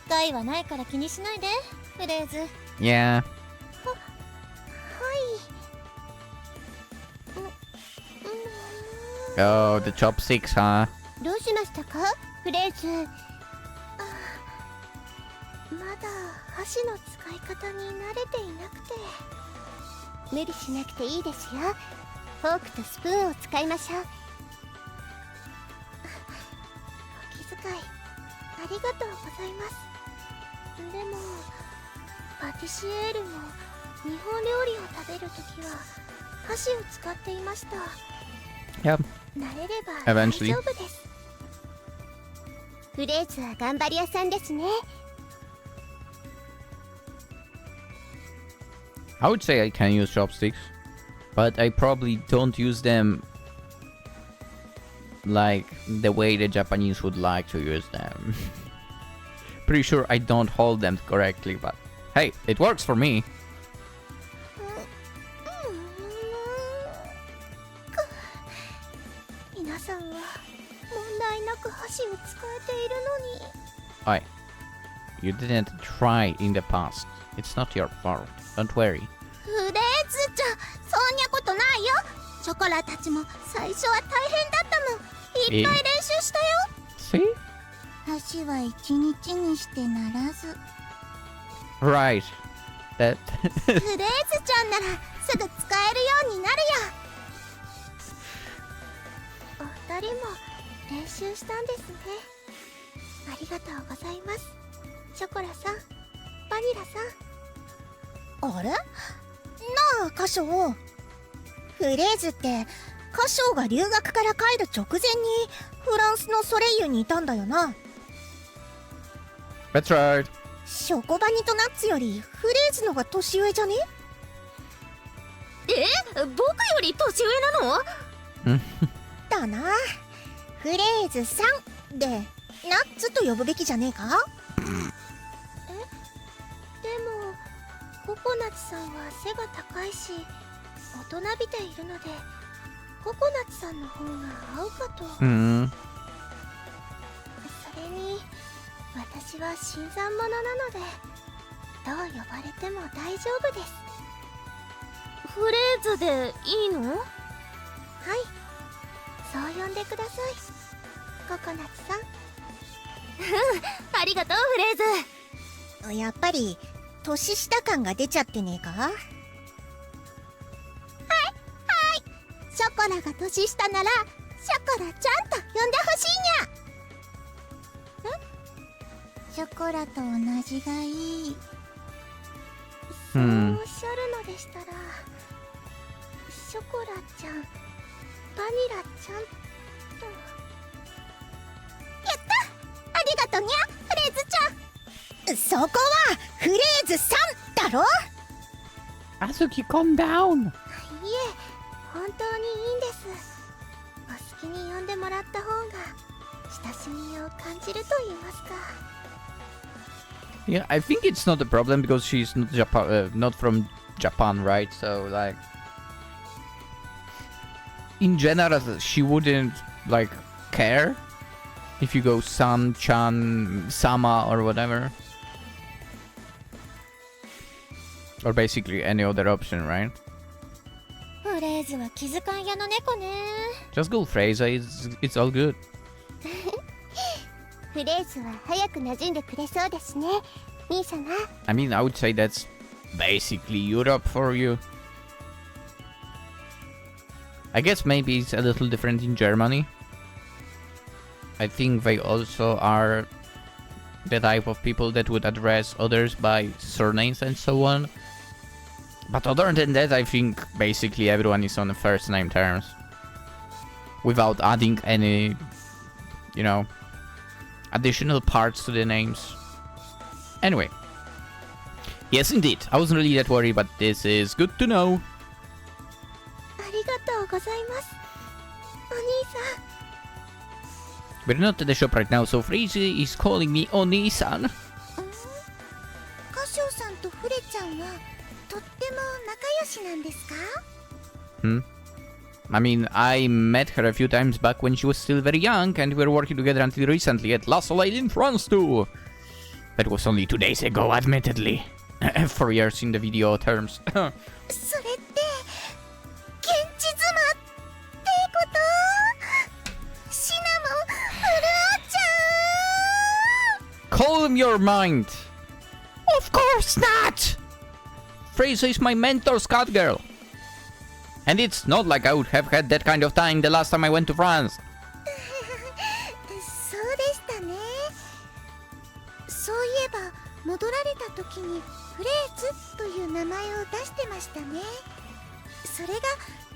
害はないから気にしないで、フレーズ。 Yeah. はい。Oh, the chopsticks, huh? どうしましたか、フレーズ。まだ箸の使い方に慣れていなくて。無理しなくていいですよ。フォークとスプーンを使いましょう。お気遣いありがとうございます。でもパティシエールも日本料理を食べるときは箸を使っていました。 Yep. 慣れれば大 Eventually. 丈夫です。フレーズは頑張り屋さんですね。 I would say I can use chopsticks, but I probably don't use them like the way the Japanese would like to use them. Pretty sure I don't hold them correctly, but hey, it works for me. 皆さんは問題なく箸を使えているのに。 Oi, you didn't try in the past. It's not your fault. Don't worry. フレーズちゃん、そんなことないよ。ショコラたちも最初は大変だったもん。いっぱい練習したよ。 See? 箸は一日にしてならず。 Right. That. フレーズちゃんならすぐ使えるようになるよ。お二人も練習したんですね。ありがとうございます。ショコラさん、バニラさん。あれ？なあ、カショウ。フレーズってカショウが留学から帰る直前にフランスのソレイユにいたんだよな。 That's right. ショコバニとナッツよりフレーズのが年上じゃね？僕より年上なの？だな。フレーズさんでナッツと呼ぶべきじゃねえか？でもココナツさんは背が高いし大人びているのでココナツさんの方が合うかと。Mm. それに私は新参者なのでどう呼ばれても大丈夫です。フレーズでいいの？はい、そう呼んでください、ココナツさん。ありがとう、フレーズ。やっぱり年下感が出ちゃってねえか？はい、ショコラが年下ならショコラちゃんと呼んでほしいにゃ。ショコラと同じがいい。そうおっしゃるのでしたら、ショコラちゃん、バニラちゃんと。やった、ありがとにゃ、フレーズちゃん。そこはフレーズさんだろ。Azuki, calm down. いえ、本当にいいんです。お好きに呼んでもらった方が親しみを感じると言いますか。Yeah, I think it's not a problem because she's not from Japan, right? So like, in general, she wouldn't like care if you go San, Chan, Sama or whatever, or basically any other option, right? フレーズは気遣い屋の猫ね。 Just go Fraise, it's all good. フレーズは早く馴染んでくれそうですね、兄様。 I mean, I would say that's basically Europe for you. I guess maybe it's a little different in Germany. I think they also are the type of people that would address others by surnames and so on. But other than that, I think basically everyone is on the first name terms. Without adding any, you know, additional parts to the names. Anyway. Yes, indeed. I wasn't really that worried, but this is good to know. ありがとうございます、お兄さん。 We're not at the shop right now, so Fraise is calling me Oni-san. カショウさんとフレちゃんはとっても仲良しなんですか？ I mean, I met her a few times back when she was still very young, and we were working together until recently at La Soleil in France too. That was only 2 days ago, admittedly. 4 years in the video terms. それって現地妻ってこと？シナモン、フルーちゃん。 Calm your mind. Of course not. Fraise is my mentor's Catgirl. And it's not like I would have had that kind of time the last time I went to France. そうでしたね。そういえば戻られた時にフレーズという名前を出してましたね。それが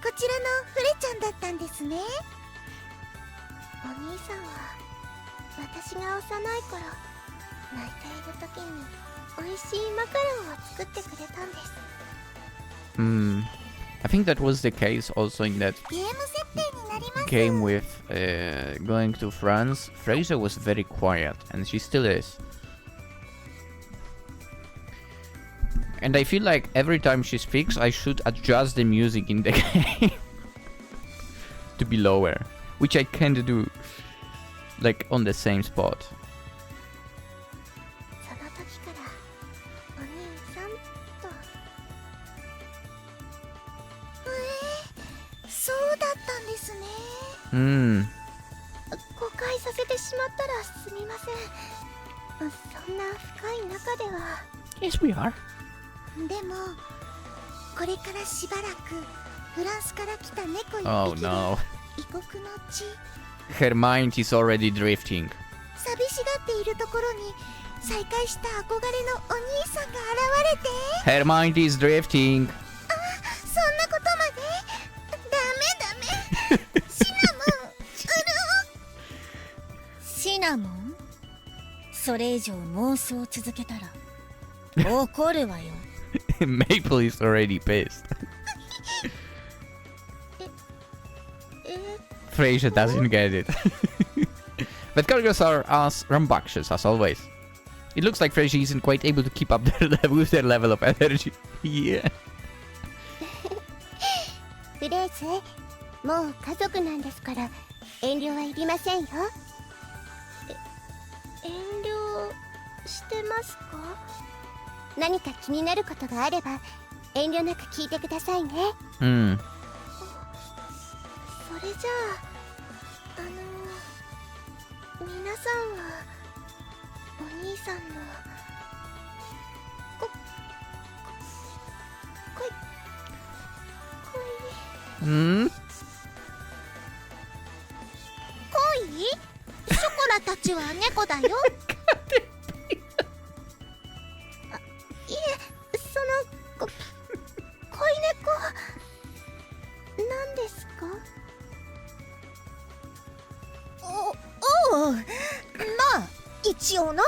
こちらのフレちゃんだったんですね。お兄さんは私が幼い頃泣いている時に美味しいマカロンを作ってくれたんです。I think that was the case also in that ゲーム設定になります。 game with going to France. Fraise was very quiet, and she still is. And I feel like every time she speaks, I should adjust the music in the game to be lower, which I can't do, like on the same spot. その時からお兄さんと。そうだったんですね。誤解させてしまったらすみません。そんな深い中では。 Yes, we are. でもこれからしばらくフランスから来た猫一 Oh 匹で no. 異国の地、 Her mind is already drifting. 寂しがっているところに再会した憧れのお兄さんが現れて。 Her mind is drifting. そんなことまで。ダメシナモン、シナモン、それ以上妄想を続けたら怒るわよ。Maple is already pissed. Fraise doesn't get it. But Catgirls are as rambunctious as always. It looks like Fraise isn't quite able to keep up with their level of energy. Yeah. フレーズ、もう家族なんですから遠慮はいりませんよ。遠慮してますか？何か気になることがあれば遠慮なく聞いてくださいね。それじゃあ、皆さんはお兄さんの恋？ショコラたちは猫だよ。いえ、その恋猫一応な。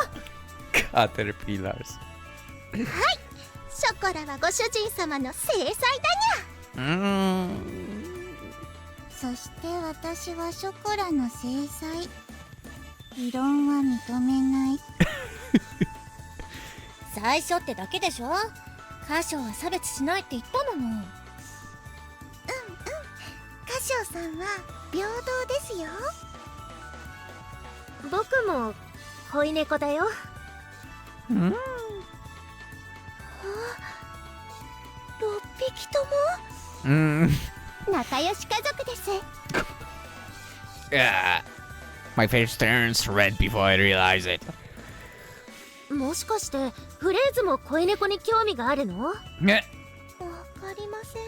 Caterpillars. ショコラはご主人様の正妻だにゃ。そして私はショコラの正妻。異論は認めない。最初ってだけでしょ。カショは差別しないって言ったのも。カショウさんは平等ですよ。僕も恋猫だよ。6匹とも仲良し家族です。My face turns red before I realize it. もしかしてフレーズも恋猫に興味があるの？わかね。りません。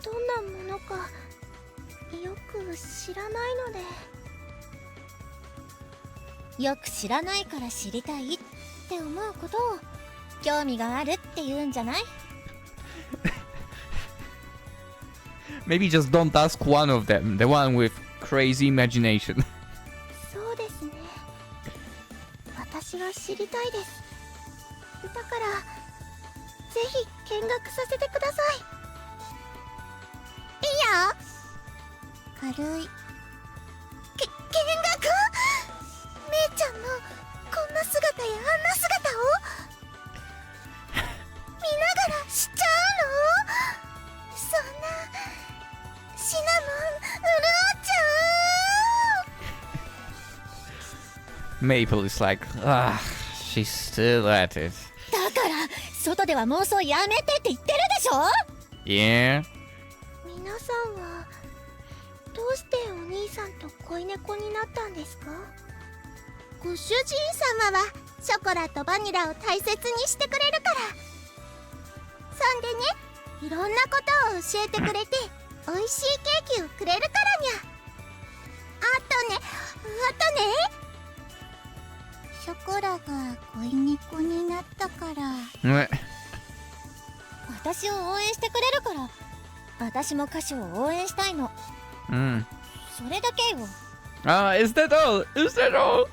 どんなものかよく知らないので。よく知らないから知りたいって思うことを興味があるって言うんじゃない？ Maybe just don't ask one of them, the one with crazy imagination. そうですね。私は知りたいです。だからぜひ見学させてください。いいよ。軽い。見学？めいちゃんのこんな姿やあんな姿を見ながらしちゃうの？そんなシナモン潤っちゃう。 Maple is like, she's still at it. だから外では妄想やめてって言ってるでしょ。 Yeah? 皆さんはどうしてお兄さんと恋猫になったんですか？ご主人様はショコラとバニラを大切にしてくれるから。そんでね、いろんなことを教えてくれて美味しいケーキをくれるからにゃ。あとねショコラが恋猫になったからね。私を応援してくれるから、私も歌手を応援したいの。それだけよ。Is that all? Is that all?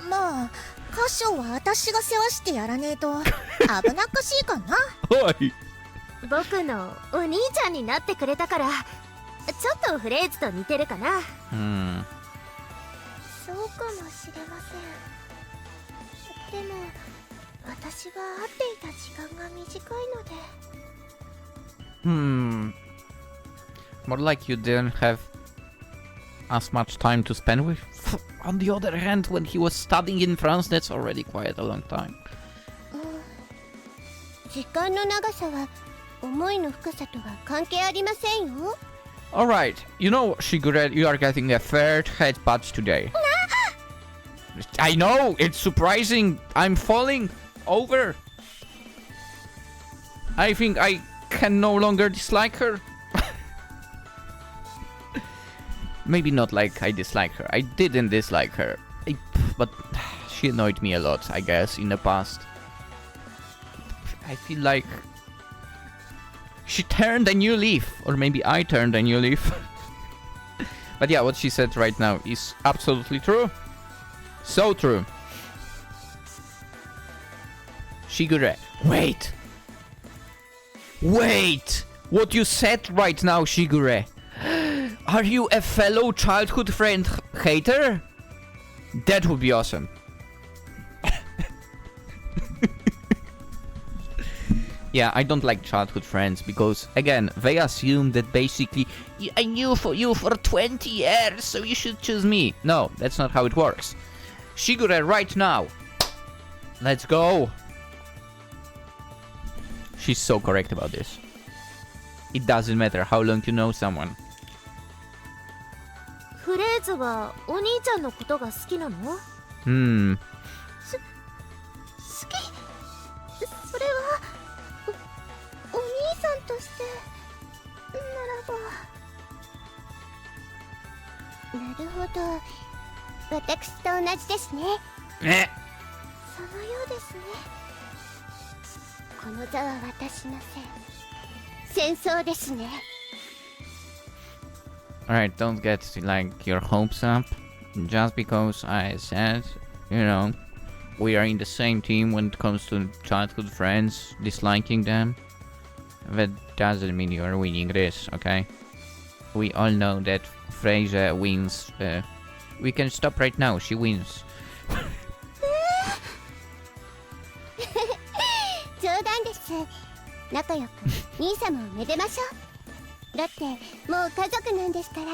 まあ歌手は私が世話してやらねえと危なっかしいかな。Oi. 僕のお兄ちゃんになってくれたから、ちょっとフレーズと似てるかな。そうかもしれません。でも私は会っていた時間が短いので。More like you didn't have as much time to spend with. On the other hand, when he was studying in France, that's already quite a long time. 時間の長さは思いの深さとは関係ありませんよ。Alright, you know, Shigure, you are getting a third head patch today. I know, it's surprising. I'm falling over. I think I can no longer dislike her. Maybe not like I dislike her. I didn't dislike her. But she annoyed me a lot, I guess, in the past. I feel like she turned a new leaf. Or maybe I turned a new leaf. But yeah, what she said right now is absolutely true. So true. Shigure. Wait! Wait! What you said right now, Shigure. Are you a fellow childhood friend hater? That would be awesome. Yeah, I don't like childhood friends because, again, they assume that basically I knew you for 20 years, so you should choose me. No, that's not how it works. Shigure, right now. Let's go. She's so correct about this. It doesn't matter how long you know someone. フレーズはお兄ちゃんのことが好きなの？好き？それはお兄さんとしてならば。なるほど、私と同じですね。そのようですね。この座は私のせい。戦争ですね。Alright, don't get like your hopes up. just because I said, we are in the same team when it comes to childhood friends, disliking them, that doesn't mean you're winning this, okay? We all know that Fraise wins. We can stop right now, she wins. 冗談です。仲良く兄様をめでましょう。だってもう家族なんですから。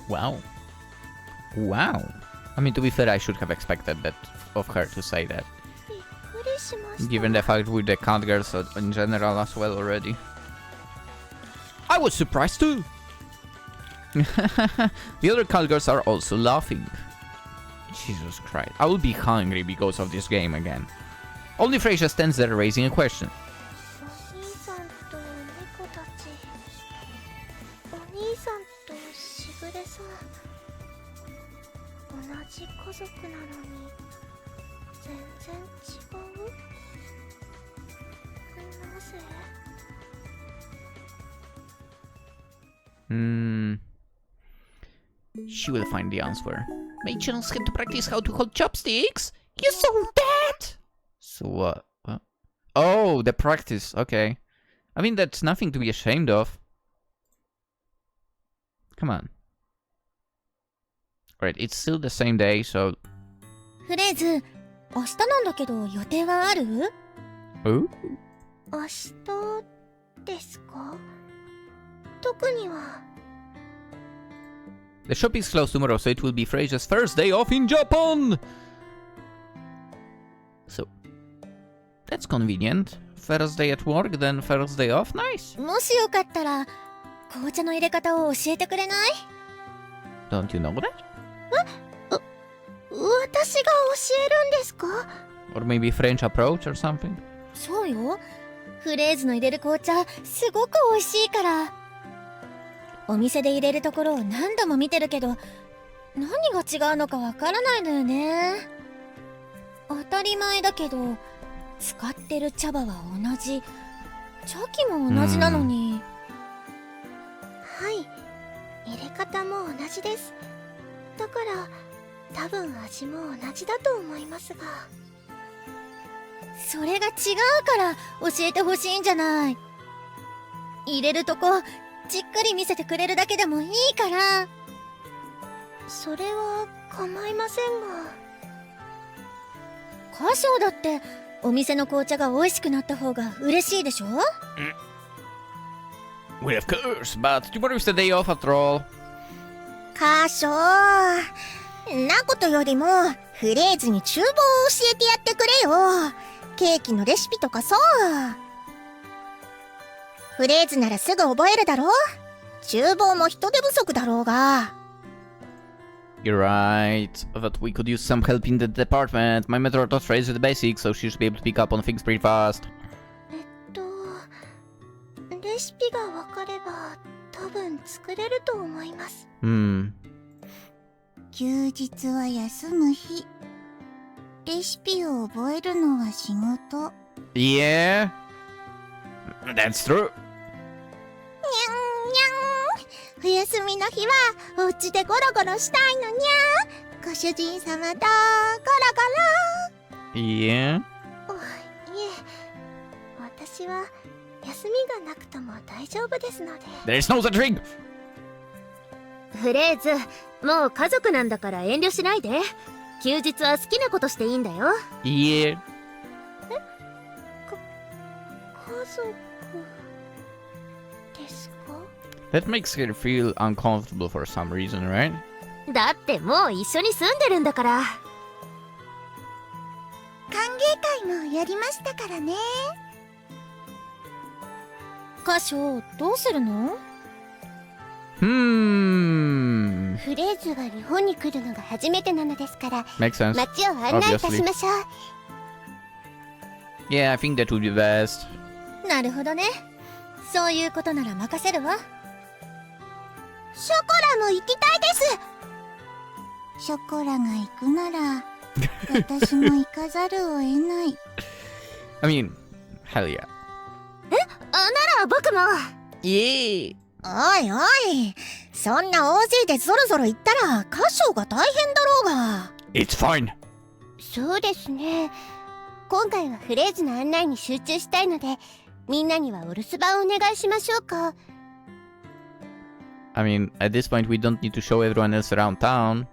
Wow. Wow. I mean, to be fair, I should have expected that of her to say that. Given the fact with the Catgirls in general as well already. I was surprised too! The other Catgirls are also laughing. Jesus Christ. I will be hungry because of this game again. Only Fraise stands there raising a question. お兄さんと猫たち。お兄さんとしぐれさん。同じ家族なのに全然違う？なぜ？ She will find the answer. Mei-chan's had to practice how to hold chopsticks? You saw that? So what? Oh, the practice. Okay. I mean, that's nothing to be ashamed of. Come on. Alright, it's still the same day, so... フレーズ、明日なんだけど予定はある？ Oh? 明日ですか？特には。 The shop is closed tomorrow, so it will be Fraise's first day off in Japan! So... That's convenient. First day at work, then first day off. Nice! もしよかったら、紅茶の入れ方を教えてくれない？ Don't you know that? 私が教えるんですか？ Or maybe French approach or something? そうよ。フレーズの入れる紅茶、すごく美味しいから。お店で入れるところを何度も見てるけど、何が違うのかわからないのよね。当たり前だけど、使ってる茶葉は同じ。茶器も同じなのに。はい。入れ方も同じです。だから、多分味も同じだと思いますが。それが違うから教えてほしいんじゃない。入れるとこじっくり見せてくれるだけでもいいから。それは構いませんが。カショウだってお店の紅茶が美味しくなった方が嬉しいでしょ？ Well, of course, but tomorrow is the day off after all. カショウ、なことよりもフレーズに厨房を教えてやってくれよ。ケーキのレシピとかさ。フレーズならすぐ覚えるだろ。厨房も人手不足だろうが。You're right, but we could use some help in the department. My mentor taught Fraise the basics, so she should be able to pick up on things pretty fast. レシピがわかれば多分作れると思います。休日は休む日。レシピを覚えるのは仕事。Yeah, that's true. にゃんにゃん。お休みの日はお家でゴロゴロしたいのにゃ。ご主人様とゴロゴロ。Yeah. いえ、私は休みがなくとも大丈夫ですので。There's no such thing. フレーズ、もう家族なんだから遠慮しないで。休日は好きなことしていいんだよ。Yeah. 家族ですか？ That makes her feel uncomfortable for some reason, right? だってもう一緒に住んでるんだから。歓迎会もやりましたからね。カショウ、どうするの？フレーズは日本に来るのが初めてなのですから、 Makes sense. 街を案内いたしましょう。 Yeah, I think that would be best. なるほどね。そういうことなら任せるわ。ショコラも行きたいです。ショコラが行くなら私も行かざるを得ない。I mean, hell yeah. なら僕も。Yeah. おいおい、そんな大勢でゾロゾロ行ったら歌唱が大変だろうが。 It's fine. そうですね。今回はフレーズの案内に集中したいので、みんなにはお留守番をお願いしましょうか。I mean, at this point, we don't need to show everyone else around town.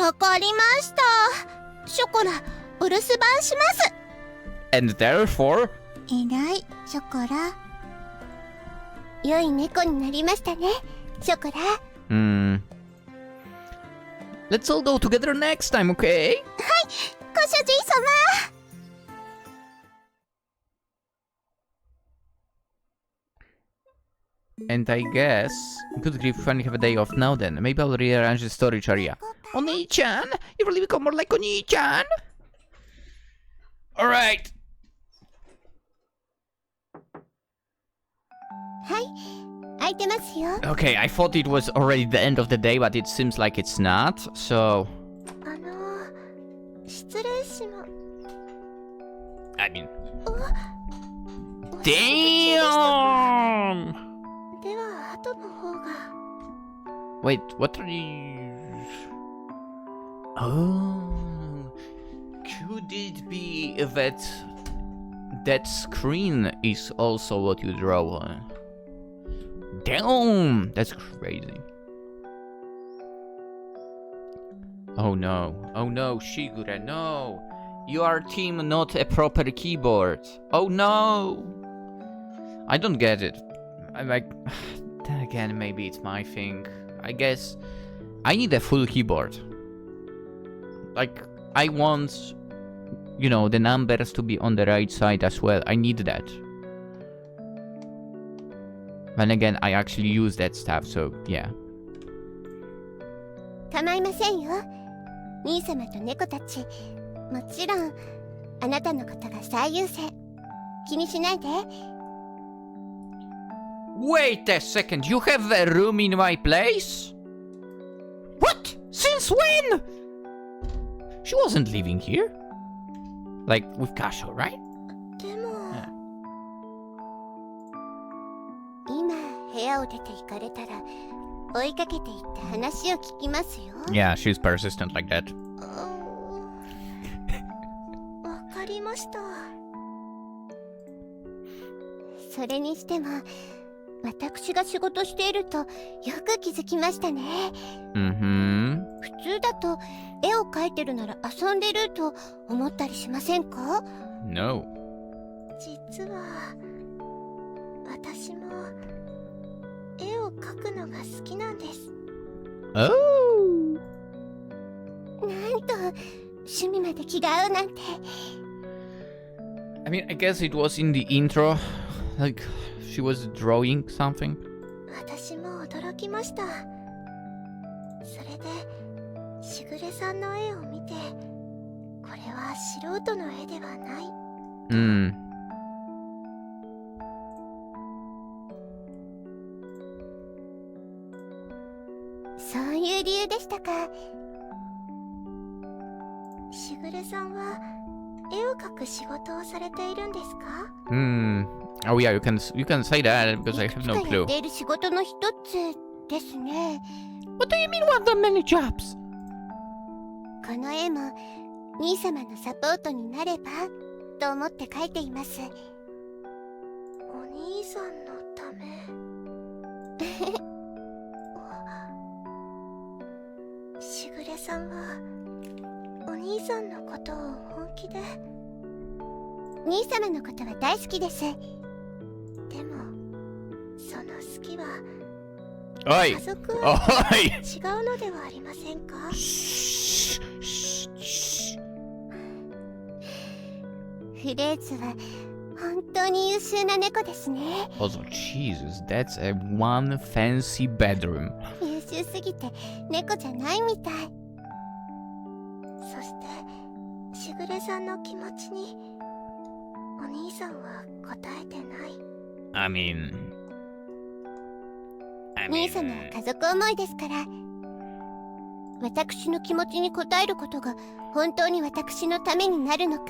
わかりました。ショコラ、お留守番します。 And therefore... いない、ショコラ。良い猫になりましたね、ショコラ。Let's all go together next time, okay? ご主人様。And I guess... Good grief, we finally have a day off now then. Maybe I'll rearrange the storage area. Oni-chan? You really become more like Oni-chan? Alright. はい、空いてますよ。Okay, I thought it was already the end of the day, but it seems like it's not, so... 失礼しま。I mean... お Damn! では、後の方が。 Wait, what are you... Oh... Could it be that... That screen is also what you draw on? Damn! That's crazy. Oh no. Oh no, Shigure, no! You are team, not a proper keyboard. Oh no! I don't get it. I'm like... Then again, maybe it's my thing. I guess... I need a full keyboard. Like, I want... You know, the numbers to be on the right side as well. I need that. Then again, I actually use that stuff, so yeah. 構いませんよ。兄様と猫たち、もちろんあなたのことが最優先。気にしないで。Wait a second, you have a room in my place? What? Since when? She wasn't living here. Like, with Kashou, right? でも、今部屋を出て行かれたら追いかけていって話を聞きますよ。Yeah, she's persistent like that. わかりました。それにしても私が仕事しているとよく気づきましたね。普通だと絵を描いてるなら遊んでると思ったりしませんか？ No. 実は私も絵を描くのが好きなんです。Oh! なんと趣味まで気が合うなんて。I mean, I guess it was in the intro. Like, she was drawing something. 私も驚きました。それでしぐれさんの絵を見て、これは素人の絵ではない。そういう理由でしたか。しぐれさんは絵を描く仕事をされているんですか？ Oh yeah, you can say that because I いく have つ no かや clue. っている仕事の一つですね。 What do you mean one of the many jobs? この絵も兄様のサポートになればと思って描いています。お兄さんのため。しぐれさんはお兄さんのことを本気で。兄様のことは大好きです。でもその好きはOi! 家族愛と Oi! 違うのではありませんか？ Shh, shh, shh. フレーズは本当に優秀な猫ですね。 Also, Jesus, that's a one fancy bedroom. 優秀すぎて猫じゃないみたい。そしてしぐれさんの気持ちにお兄さんは答えてない。I mean... 兄様は家族思いですから。私の気持ちに応えることが本当に私のためになるのか。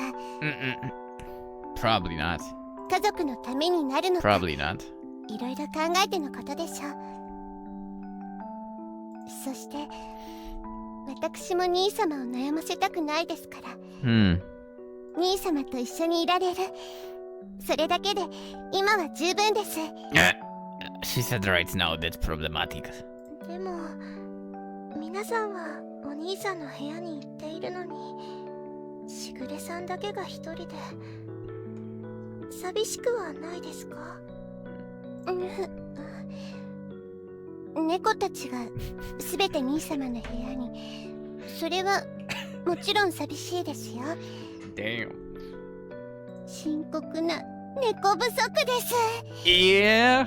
Probably not. 家族のためになるのか、 Probably not. いろいろ考えてのことでしょう。そして私も兄様を悩ませたくないですから、 Hmm. 兄様と一緒にいられる、それだけで今は十分です。 She said right now that's problematic. でも皆さんはお兄さんの部屋に行っているのに、しぐれさんだけが一人で寂しくはないですか？猫たちがすべて兄様の部屋に、それはもちろん寂しいですよ。 Damn. 深刻な猫不足です。 Yeah.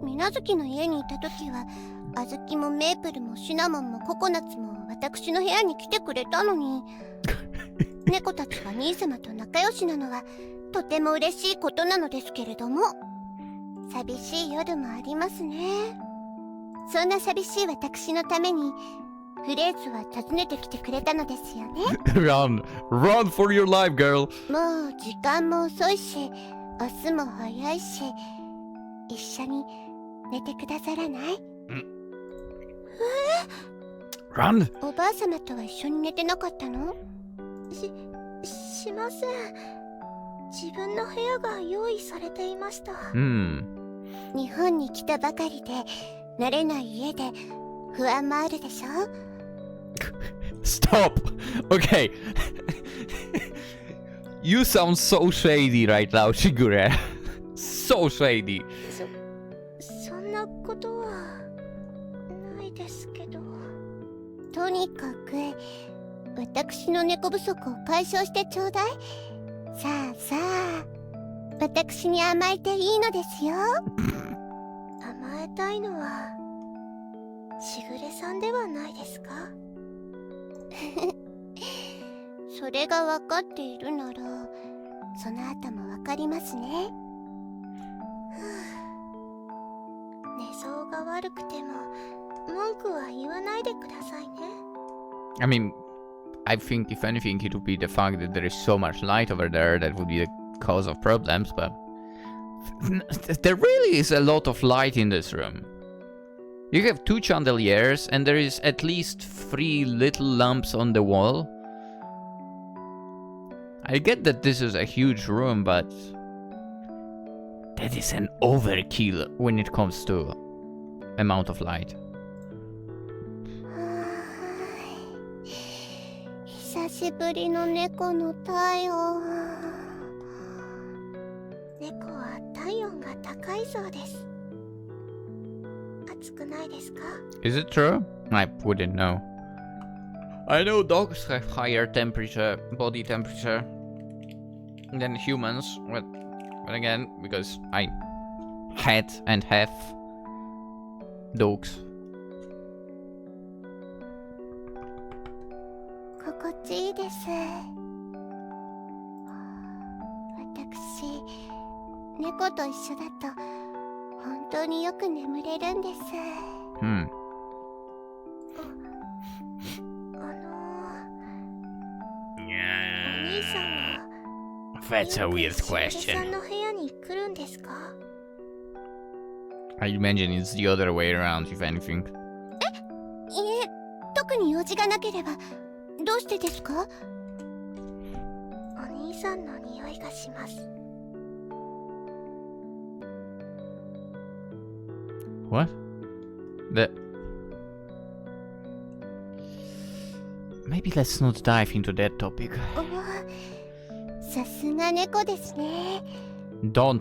水無月の家にいた時は、小豆もメープルもシナモンもココナッツも私の部屋に来てくれたのに猫たちが兄様と仲良しなのはとても嬉しいことなのですけれども、寂しい夜もありますね。そんな寂しい私のためにフレーズは訪ねてきてくれたのですよね。Run. Run for your life, girl. もう時間も遅いし、明日も早いし、一緒に寝てくださらない？ Run. おばあ様とは一緒に寝てなかったの？しません。自分の部屋が用意されていました。Hmm. 日本に来たばかりで慣れない家で不安もあるでしょ？ Stop. Okay. You sound so shady right now, Shigure. So shady. そんなことはないですけど。とにかく私の猫不足を解消してちょうだい。さあさあ、私に甘えていいのですよ。甘えたいのはしぐれさんではないですか？それが分かっているなら、その後も分かりますね。寝相が悪くても文句は言わないでくださいね。 I mean, I think if anything, it would be the fact that there is so much light over there that would be the cause of problems, but there really is a lot of light in this room. You have 2 chandeliers and there is at least 3 little lamps on the wall. I get that this is a huge room, but that is an overkill when it comes to amount of light. 久しぶりの猫の体温。猫は体温が高いそうです。暑くないですか？ Is it true? I wouldn't know. I know dogs have higher temperature, body temperature than humans, but again, because I had and have dogs. 心地いいです。私、猫と一緒だと本当によく眠れるんです。Hmm. お兄さんは That's a よく weird しぐれさ question. んの部屋に来るんですか？ I imagine it's the other way around, if anything. いえ、特に用事がなければ。どうしてですか？お兄さんの匂いがします。 What? Maybe let's not dive into that topic. さすが猫ですね。Don't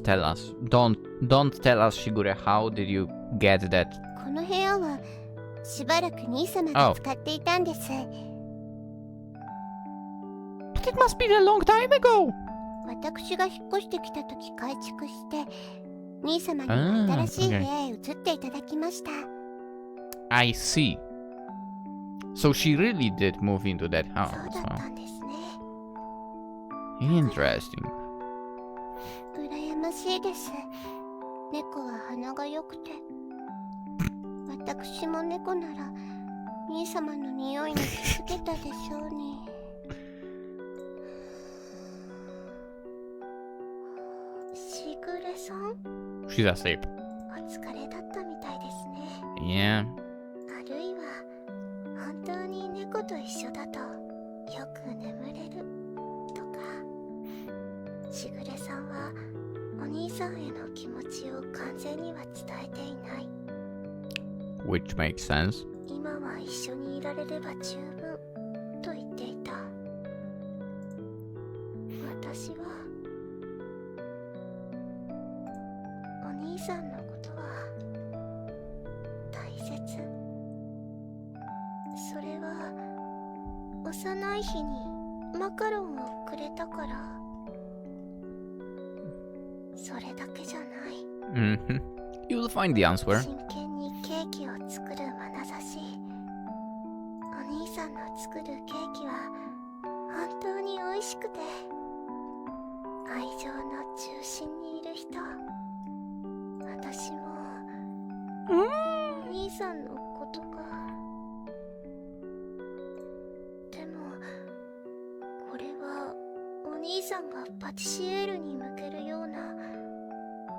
tell us. Don't tell us, Shigure. How did you get that? この部屋はしばらく兄様が使っていたんです。But it must be a long time ago. 私が引っ越してきた時改築して、兄様には新しい部屋へ移っていただきました。I see. So she really did move into that そう house. だったんですね。 Interesting. 羨ましいです。猫は鼻が良くて。私も猫なら兄様の匂いに気づけたでしょうに。She's asleep. お疲れだったみたいですね。 Yeah. あるいは本当に猫と一緒だとよく眠れるとか。しぐれさんはお兄さんへの気持ちを完全には伝えていない。 Which makes sense. 今は一緒にいられれば十分と言っていた。私はお兄さんのことは大切。それは幼い日にマカロンをくれたから、それだけじゃない。 Mm-hmm. You'll find the answer. 真剣にケーキを作る眼差し。お兄さんの作るケーキは本当に美味しくて、愛情の中心にいる人。私もお兄さんのことか。でもこれはお兄さんがパティシエールに向けるような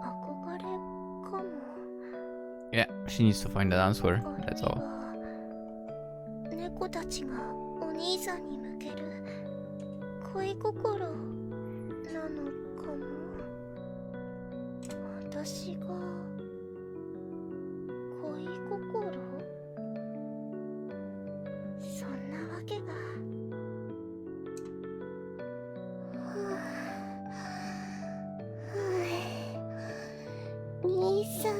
憧れかも。 Yeah, she needs to find that answer. That's all. 猫たちがお兄さんに向ける恋心なのかも。私が恋心？そんなわけが。兄様。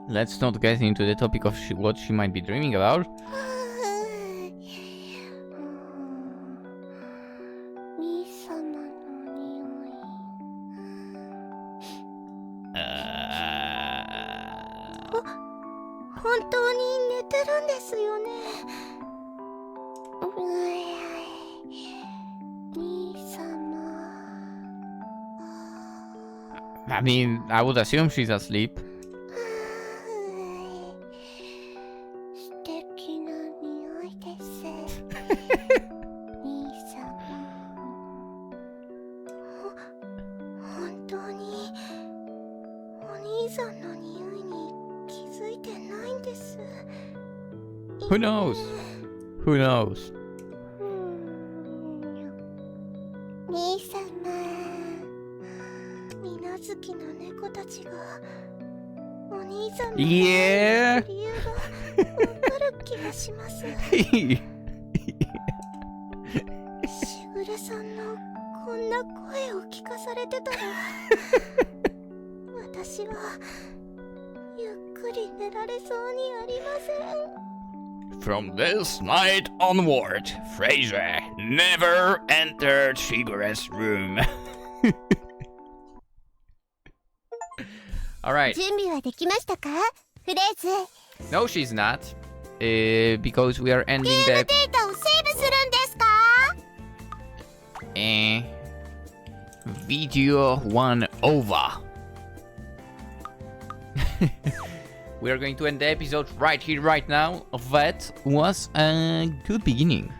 Let's not get into the topic of what she might be dreaming about. 兄様の匂い。本当に寝てるんですよね。兄様。 I mean, I would assume she's asleep. 素敵な匂いです。兄様。本当にお兄さんの匂いに気づいてないんです。 Who knows? Who knows? 兄様。水無月の猫たちがお兄さんの理 Yeah. 由がわかる気がします。しぐれさんのこんな声を聞かされてたら私はゆっくり寝られそうにありません。 From this night onward, Fraise never entered Shigure's room. Alright. 準備はできましたか？フレーズ。 No, she's not. Because we are ending ゲーム the データをセーブするんですか？ video 1 over. We are going to end the episode right here, right now. That was a good beginning.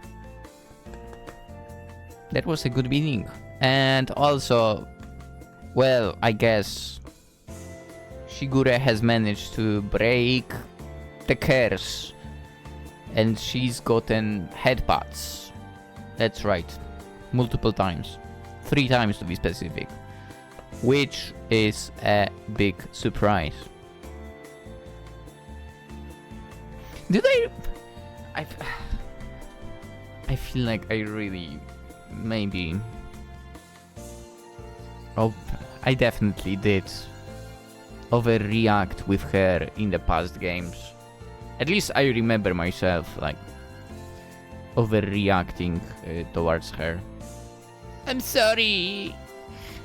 That was a good beginning. And also, well, I guess Shigure has managed to break the curse. And she's gotten headbutts. That's right. Multiple times. 3 times to be specific. Which is a big surprise. Did I feel like I really maybe I definitely did overreact with her in the past games. At least I remember myself like overreacting towards her. I'm sorry,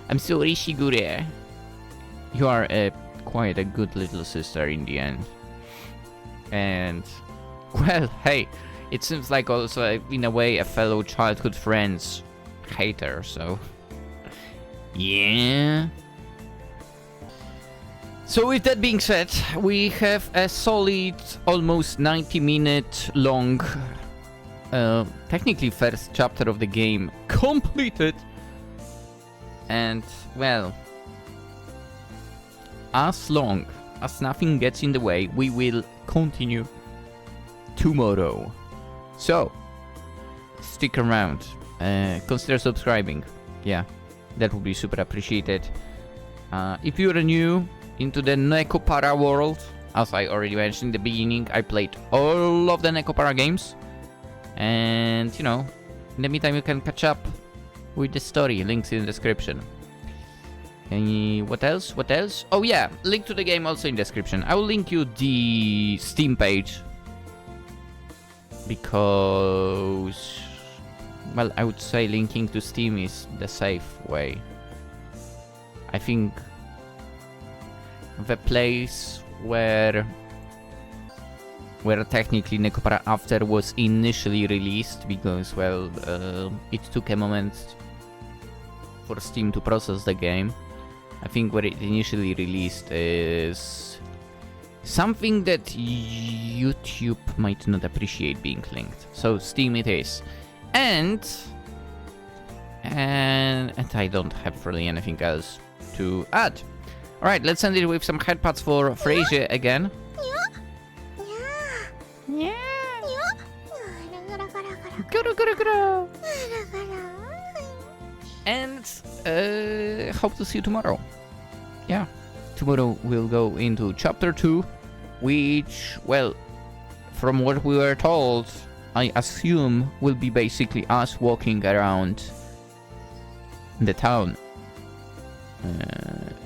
Shigure. You are quite a good little sister in the end. And, well, hey, it seems like also, in a way, a fellow childhood friend's hater, so... yeah... So with that being said, we have a solid, almost 90-minute long, technically first chapter of the game completed. And, well, as long as nothing gets in the way, we will continue tomorrow. So, stick around. Consider subscribing. Yeah, that would be super appreciated. If you're new into the NEKOPARA world, as I already mentioned in the beginning, I played all of the NEKOPARA games. And, you know, in the meantime, you can catch up with the story. Links in the description. What else? What else? Oh yeah, link to the game also in description. I will link you the Steam page. Because, well, I would say linking to Steam is the safe way. I think the place where technically NEKOPARA After was initially released, because, well, it took a moment for Steam to process the game. I think where it initially released is something that YouTube might not appreciate being linked. So Steam it is. And I don't have really anything else to add. Alright, let's end it with some headpads for Fraise again. And hope to see you tomorrow. Yeah, tomorrow we'll go into chapter 2, which, well, from what we were told, I assume will be basically us walking around the town,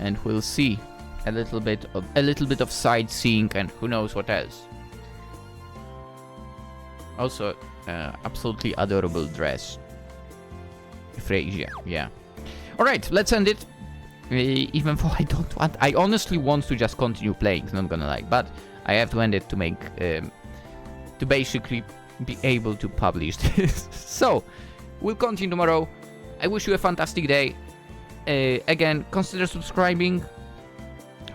and we'll see a little bit of sightseeing and who knows what else. Also, absolutely adorable dress. Fraise, yeah. Alright, let's end it. Even though I honestly want to just continue playing, not gonna lie, but I have to end it to make, to basically be able to publish this. So, we'll continue tomorrow. I wish you a fantastic day. Again, consider subscribing.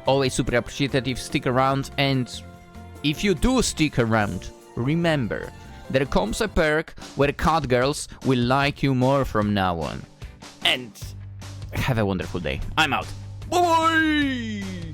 Always super appreciative. Stick around, and if you do stick around, remember, there comes a perk where Catgirls will like you more from now on. And have a wonderful day. I'm out. Bye-bye!